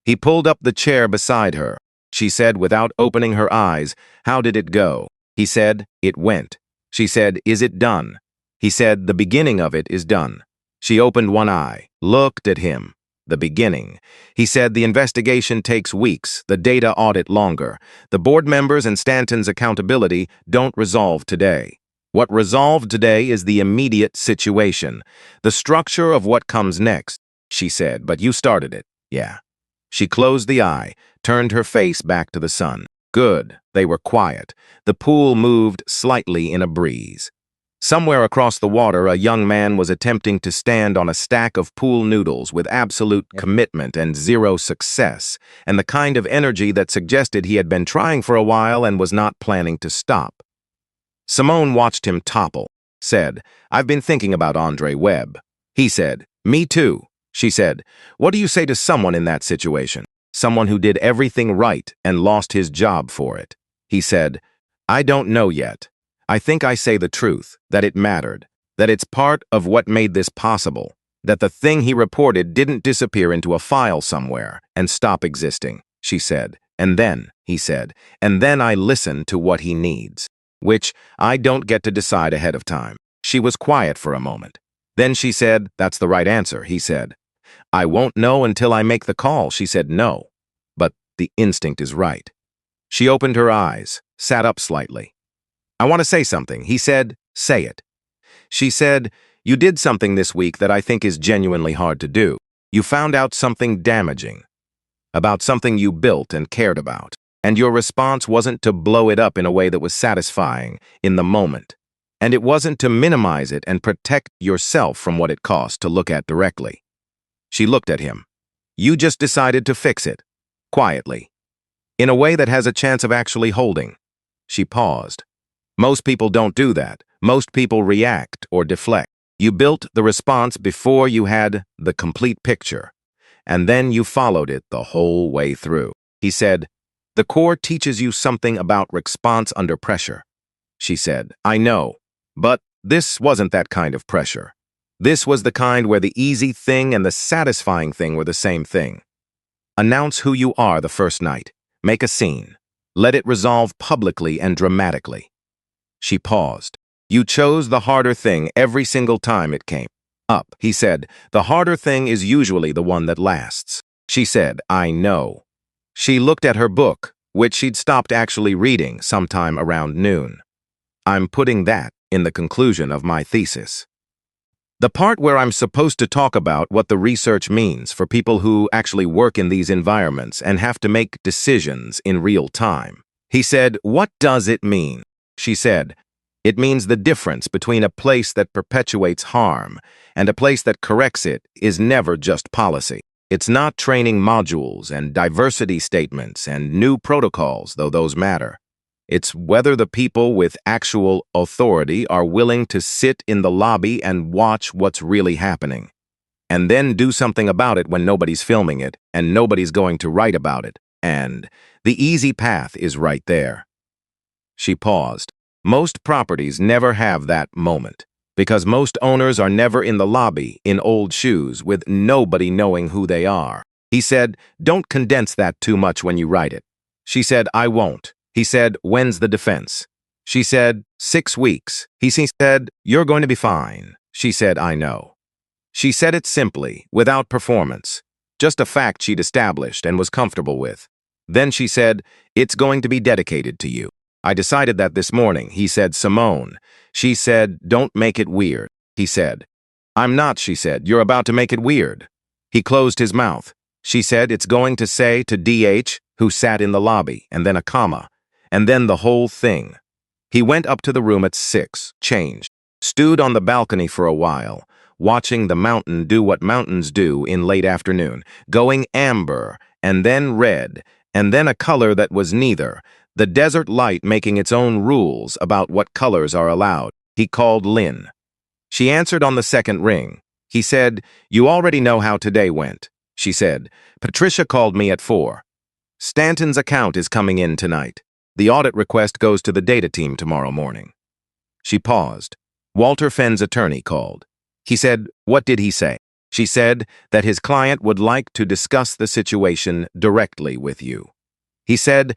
He pulled up the chair beside her. She said without opening her eyes, how did it go? He said, it went. She said, is it done? He said, the beginning of it is done. She opened one eye, looked at him. The beginning. He said, the investigation takes weeks, the data audit longer. The board members and Stanton's accountability don't resolve today. What resolved today is the immediate situation, the structure of what comes next, she said, but you started it, yeah. She closed the eye, turned her face back to the sun. Good. They were quiet. The pool moved slightly in a breeze. Somewhere across the water, a young man was attempting to stand on a stack of pool noodles with absolute commitment and zero success, and the kind of energy that suggested he had been trying for a while and was not planning to stop. Simone watched him topple, said, I've been thinking about Andre Webb. He said, me too. She said, what do you say to someone in that situation? Someone who did everything right and lost his job for it. He said, I don't know yet. I think I say the truth, that it mattered, that it's part of what made this possible, that the thing he reported didn't disappear into a file somewhere and stop existing, she said. And then, he said, and then I listen to what he needs, which I don't get to decide ahead of time. She was quiet for a moment. Then she said, that's the right answer, he said. I won't know until I make the call, she said no. But the instinct is right. She opened her eyes, sat up slightly. I want to say something, he said, say it. She said, you did something this week that I think is genuinely hard to do. You found out something damaging, about something you built and cared about, and your response wasn't to blow it up in a way that was satisfying in the moment. And it wasn't to minimize it and protect yourself from what it cost to look at directly. She looked at him. You just decided to fix it, quietly, in a way that has a chance of actually holding. She paused. Most people don't do that. Most people react or deflect. You built the response before you had the complete picture, and then you followed it the whole way through. He said, the core teaches you something about response under pressure. She said, I know, but this wasn't that kind of pressure. This was the kind where the easy thing and the satisfying thing were the same thing. Announce who you are the first night. Make a scene. Let it resolve publicly and dramatically. She paused. You chose the harder thing every single time it came up. He said, the harder thing is usually the one that lasts. She said, I know. She looked at her book, which she'd stopped actually reading sometime around noon. I'm putting that in the conclusion of my thesis. The part where I'm supposed to talk about what the research means for people who actually work in these environments and have to make decisions in real time. He said, "What does it mean?" She said, "It means the difference between a place that perpetuates harm and a place that corrects it is never just policy. It's not training modules and diversity statements and new protocols, though those matter. It's whether the people with actual authority are willing to sit in the lobby and watch what's really happening, and then do something about it when nobody's filming it and nobody's going to write about it. And the easy path is right there." She paused. Most properties never have that moment, because most owners are never in the lobby in old shoes with nobody knowing who they are. He said, "Don't condense that too much when you write it." She said, "I won't." He said, "When's the defense?" She said, 6 weeks. He said, "You're going to be fine." She said, "I know." She said it simply, without performance, just a fact she'd established and was comfortable with. Then she said, "It's going to be dedicated to you. I decided that this morning." He said, "Simone." She said, "Don't make it weird." He said, "I'm not," she said. "You're about to make it weird." He closed his mouth. She said, "It's going to say to DH, who sat in the lobby," and then a comma, and then the whole thing. He went up to the room at 6, changed, stood on the balcony for a while, watching the mountain do what mountains do in late afternoon, going amber, and then red, and then a color that was neither, the desert light making its own rules about what colors are allowed. He called Lynn. She answered on the second ring. He said, "You already know how today went." She said, "Patricia called me at 4. Stanton's account is coming in tonight. The audit request goes to the data team tomorrow morning." She paused. Walter Fenn's attorney called. He said, "What did he say?" She said that his client would like to discuss the situation directly with you. He said,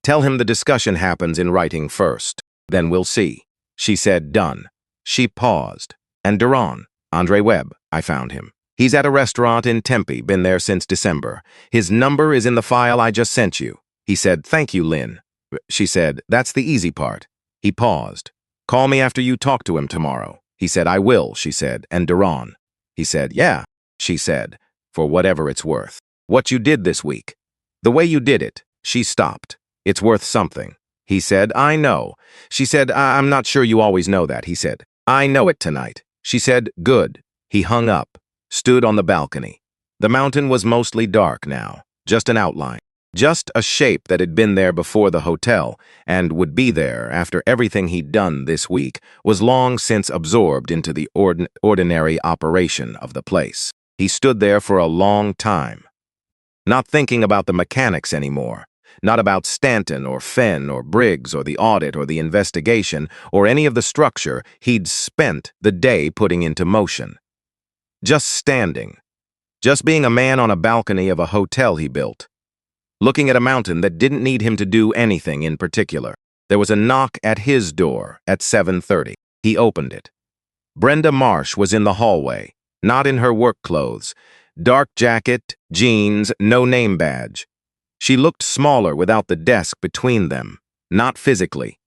"Tell him the discussion happens in writing first. Then we'll see." She said, "Done." She paused. "And Duran, Andre Webb, I found him. He's at a restaurant in Tempe, been there since December. His number is in the file I just sent you." He said, "Thank you, Lynn." She said, "That's the easy part." He paused. "Call me after you talk to him tomorrow." He said, "I will," she said. "And Duran?" He said, "Yeah," she said, "for whatever it's worth. What you did this week. The way you did it." She stopped. "It's worth something." He said, "I know." She said, I'm not sure you always know that." He said, "I know it tonight." She said, "Good." He hung up, stood on the balcony. The mountain was mostly dark now, just an outline, just a shape that had been there before the hotel and would be there after everything he'd done this week was long since absorbed into the ordinary operation of the place. He stood there for a long time, not thinking about the mechanics anymore, not about Stanton or Fenn or Briggs or the audit or the investigation or any of the structure he'd spent the day putting into motion. Just standing, just being a man on a balcony of a hotel he built, looking at a mountain that didn't need him to do anything in particular. There was a knock at his door at 7:30. He opened it. Brenda Marsh was in the hallway, not in her work clothes, dark jacket, jeans, no name badge. She looked smaller without the desk between them, not physically.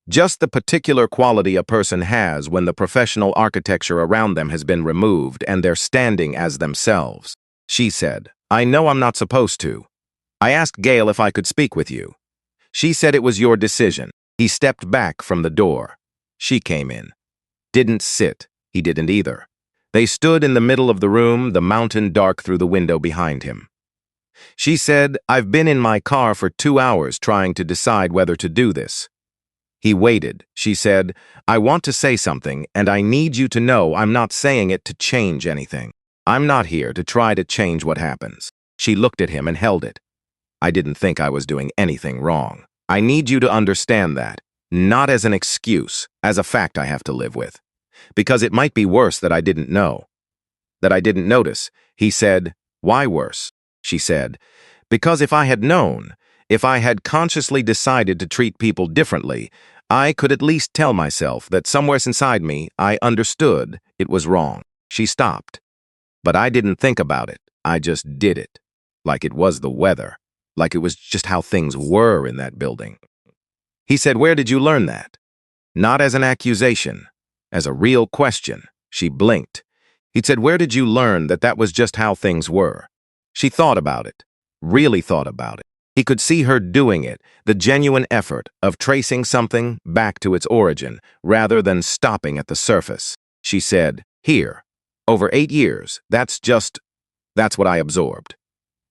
Just the particular quality a person has when the professional architecture around them has been removed and they're standing as themselves. She said, "I know I'm not supposed to. I asked Gail if I could speak with you. She said it was your decision." He stepped back from the door. She came in. Didn't sit. He didn't either. They stood in the middle of the room, the mountain dark through the window behind him. She said, "I've been in my car for 2 hours trying to decide whether to do this." He waited. She said, "I want to say something, and I need you to know I'm not saying it to change anything. I'm not here to try to change what happens." She looked at him and held it. "I didn't think I was doing anything wrong. I need you to understand that, not as an excuse, as a fact I have to live with. Because it might be worse that I didn't know, that I didn't notice." He said, "Why worse?" She said, "Because if I had known, if I had consciously decided to treat people differently, I could at least tell myself that somewhere inside me I understood it was wrong." She stopped. "But I didn't think about it. I just did it. Like it was the weather. like it was just how things were in that building. He said, "Where did you learn that?" Not as an accusation, as a real question. She blinked. He said, "Where did you learn that that was just how things were?" She thought about it, really thought about it. He could see her doing it, the genuine effort of tracing something back to its origin, rather than stopping at the surface. She said, "Here, over 8 years, that's what I absorbed.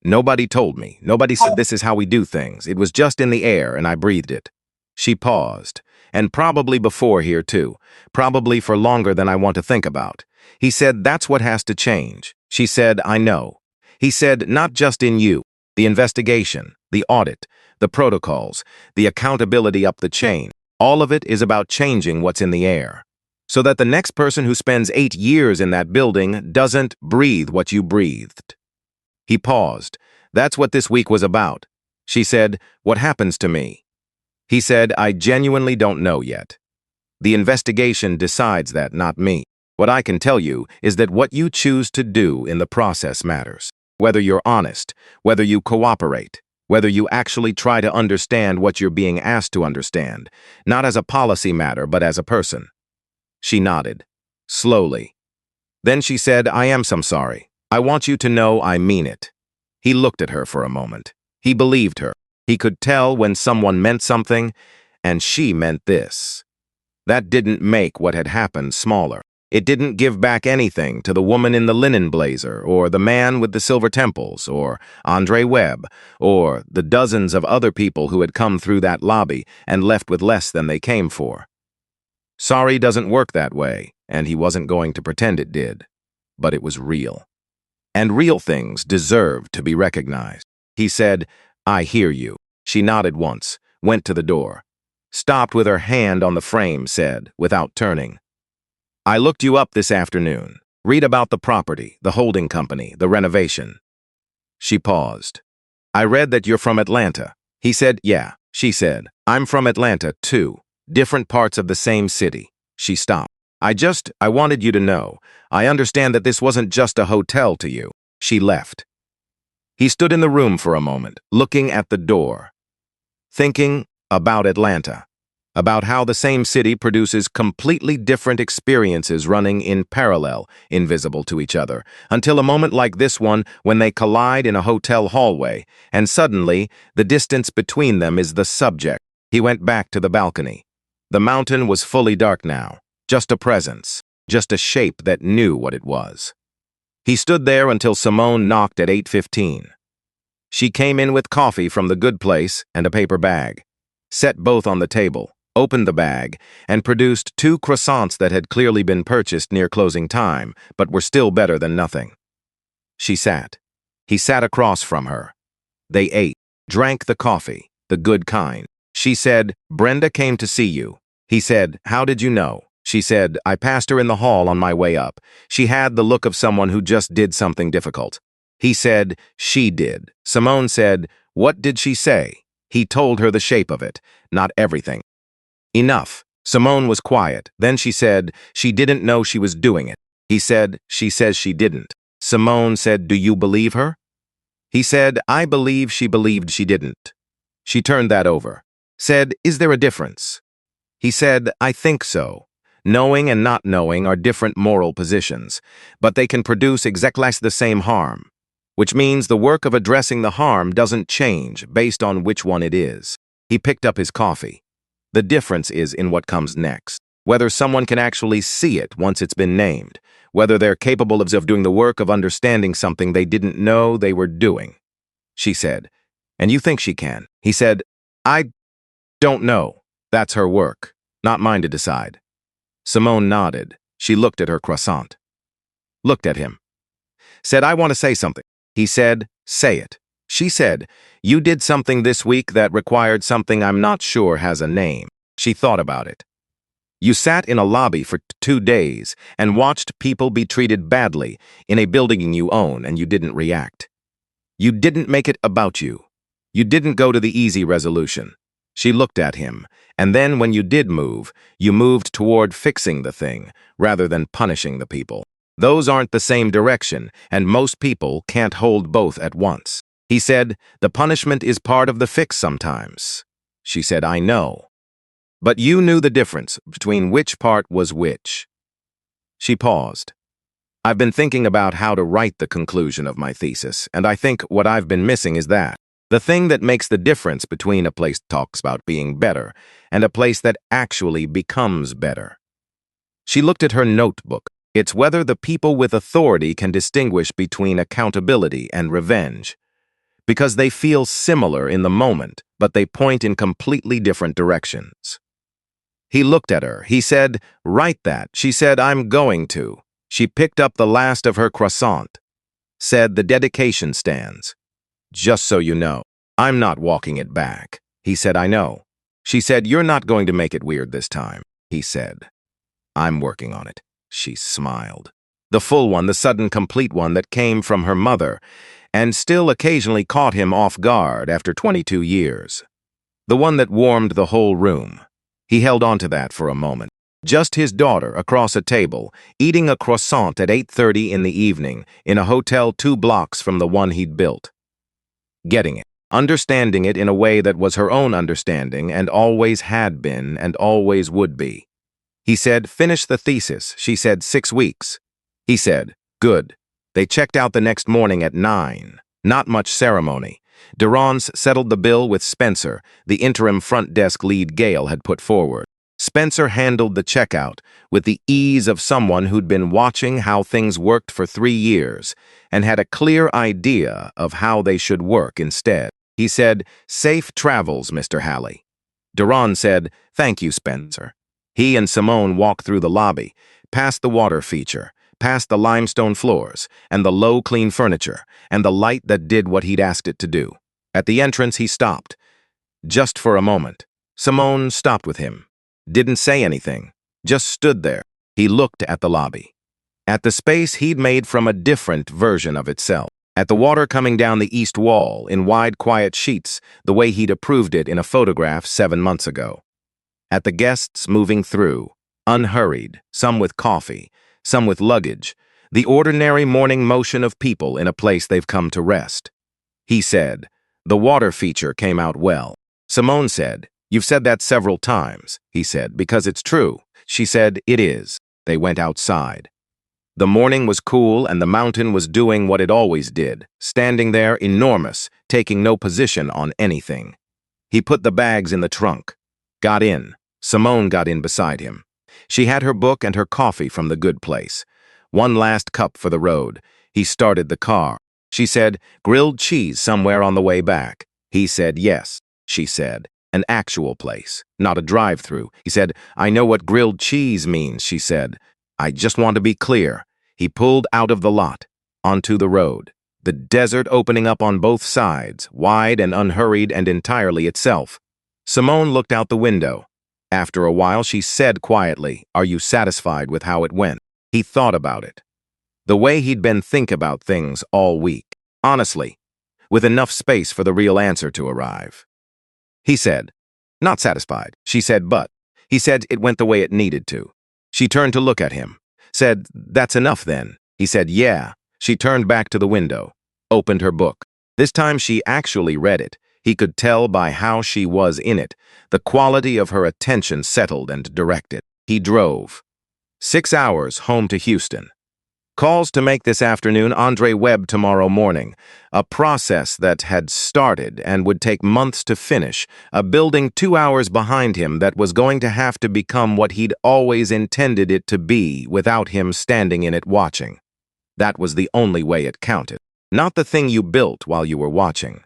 Nobody told me. Nobody said this is how we do things. It was just in the air, and I breathed it." She paused. "And probably before here, too. Probably for longer than I want to think about." He said, "That's what has to change." She said, "I know." He said, "Not just in you. The investigation, the audit, the protocols, the accountability up the chain. All of it is about changing what's in the air, so that the next person who spends 8 years in that building doesn't breathe what you breathed." He paused. "That's what this week was about." She said, "What happens to me?" He said, "I genuinely don't know yet. The investigation decides that, not me. What I can tell you is that what you choose to do in the process matters. Whether you're honest, whether you cooperate, whether you actually try to understand what you're being asked to understand, not as a policy matter, but as a person." She nodded, slowly. Then she said, "I am so sorry. I want you to know I mean it." He looked at her for a moment. He believed her. He could tell when someone meant something, and she meant this. That didn't make what had happened smaller. It didn't give back anything to the woman in the linen blazer, or the man with the silver temples, or Andre Webb, or the dozens of other people who had come through that lobby and left with less than they came for. Sorry doesn't work that way, and he wasn't going to pretend it did. But it was real. And real things deserved to be recognized. He said, "I hear you." She nodded once, went to the door, stopped with her hand on the frame, said, without turning, "I looked you up this afternoon. Read about the property, the holding company, the renovation." She paused. "I read that you're from Atlanta." He said, "Yeah." She said, "I'm from Atlanta, too. Different parts of the same city." She stopped. I wanted you to know. I understand that this wasn't just a hotel to you." She left. He stood in the room for a moment, looking at the door, thinking about Atlanta, about how the same city produces completely different experiences running in parallel, invisible to each other, until a moment like this one when they collide in a hotel hallway, and suddenly the distance between them is the subject. He went back to the balcony. The mountain was fully dark now, just a presence, just a shape that knew what it was. He stood there until Simone knocked at 8:15. She came in with coffee from the good place and a paper bag, set both on the table, opened the bag, and produced 2 croissants that had clearly been purchased near closing time, but were still better than nothing. She sat. He sat across from her. They ate, drank the coffee, the good kind. She said, "Brenda came to see you." He said, "How did you know?" She said, "I passed her in the hall on my way up. She had the look of someone who just did something difficult." He said, "She did." Simone said, "What did she say?" He told her the shape of it, not everything. Enough. Simone was quiet. Then she said, "She didn't know she was doing it." He said, "She says she didn't." Simone said, "Do you believe her?" He said, "I believe she believed she didn't." She turned that over. Said, "Is there a difference?" He said, "I think so. Knowing and not knowing are different moral positions, but they can produce exactly the same harm, which means the work of addressing the harm doesn't change based on which one it is." He picked up his coffee. The difference is in what comes next, whether someone can actually see it once it's been named, whether they're capable of doing the work of understanding something they didn't know they were doing. She said, "And you think she can?" He said, "I don't know. That's her work, not mine to decide." Simone nodded. She looked at her croissant. Looked at him. Said, "I want to say something." He said, "Say it." She said, "You did something this week that required something I'm not sure has a name." She thought about it. "You sat in a lobby for 2 days and watched people be treated badly in a building you own, and you didn't react. You didn't make it about you. You didn't go to the easy resolution." She looked at him, and then when you did move, you moved toward fixing the thing rather than punishing the people. Those aren't the same direction, and most people can't hold both at once. He said, the punishment is part of the fix sometimes. She said, I know. But you knew the difference between which part was which. She paused. I've been thinking about how to write the conclusion of my thesis, and I think what I've been missing is that. The thing that makes the difference between a place that talks about being better and a place that actually becomes better. She looked at her notebook. It's whether the people with authority can distinguish between accountability and revenge. Because they feel similar in the moment, but they point in completely different directions. He looked at her. He said, write that. She said, I'm going to. She picked up the last of her croissant. Said, the dedication stands. Just so you know, I'm not walking it back. He said, I know. She said, you're not going to make it weird this time. He said, I'm working on it. She smiled. The full one, the sudden, complete one that came from her mother, and still occasionally caught him off guard after 22 years. The one that warmed the whole room. He held on to that for a moment. Just his daughter across a table, eating a croissant at 8:30 in the evening in a hotel 2 blocks from the one he'd built. Getting it, understanding it in a way that was her own understanding and always had been and always would be. He said, finish the thesis. She said, 6 weeks. He said, good. They checked out the next morning at 9. Not much ceremony. Durrance settled the bill with Spencer, the interim front desk lead Gale had put forward. Spencer handled the checkout with the ease of someone who'd been watching how things worked for 3 years and had a clear idea of how they should work instead. He said, safe travels, Mr. Halley. Durrance said, thank you, Spencer. He and Simone walked through the lobby, past the water feature, past the limestone floors, and the low, clean furniture, and the light that did what he'd asked it to do. At the entrance, he stopped. Just for a moment. Simone stopped with him. Didn't say anything. Just stood there. He looked at the lobby. At the space he'd made from a different version of itself. At the water coming down the east wall in wide, quiet sheets, the way he'd approved it in a photograph 7 months ago. At the guests moving through, unhurried, some with coffee, some with luggage, the ordinary morning motion of people in a place they've come to rest. He said, the water feature came out well. Simone said, you've said that several times. He said, because it's true. She said, it is. They went outside. The morning was cool and the mountain was doing what it always did, standing there enormous, taking no position on anything. He put the bags in the trunk. Got in. Simone got in beside him. She had her book and her coffee from the good place. One last cup for the road. He started the car. She said, grilled cheese somewhere on the way back. He said, yes. She said, an actual place, not a drive-through. He said, I know what grilled cheese means, she said. I just want to be clear. He pulled out of the lot, onto the road. The desert opening up on both sides, wide and unhurried and entirely itself. Simone looked out the window. After a while, she said quietly, are you satisfied with how it went? He thought about it. The way he'd been think about things all week. Honestly, with enough space for the real answer to arrive. He said, not satisfied. She said, but. He said it went the way it needed to. She turned to look at him. Said, that's enough then. He said, yeah. She turned back to the window. Opened her book. This time she actually read it. He could tell by how she was in it. The quality of her attention settled and directed. He drove. 6 hours home to Houston. Calls to make this afternoon, Andre Webb tomorrow morning. A process that had started and would take months to finish. A building 2 hours behind him that was going to have to become what he'd always intended it to be without him standing in it watching. That was the only way it counted. Not the thing you built while you were watching.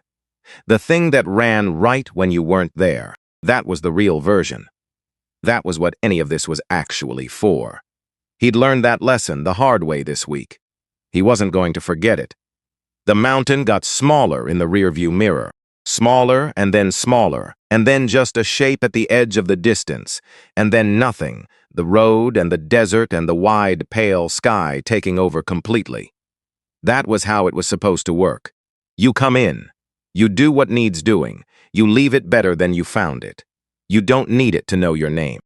The thing that ran right when you weren't there. That was the real version. That was what any of this was actually for. He'd learned that lesson the hard way this week. He wasn't going to forget it. The mountain got smaller in the rearview mirror. Smaller, and then just a shape at the edge of the distance, and then nothing, the road and the desert and the wide, pale sky taking over completely. That was how it was supposed to work. You come in. You do what needs doing. You leave it better than you found it. You don't need it to know your name.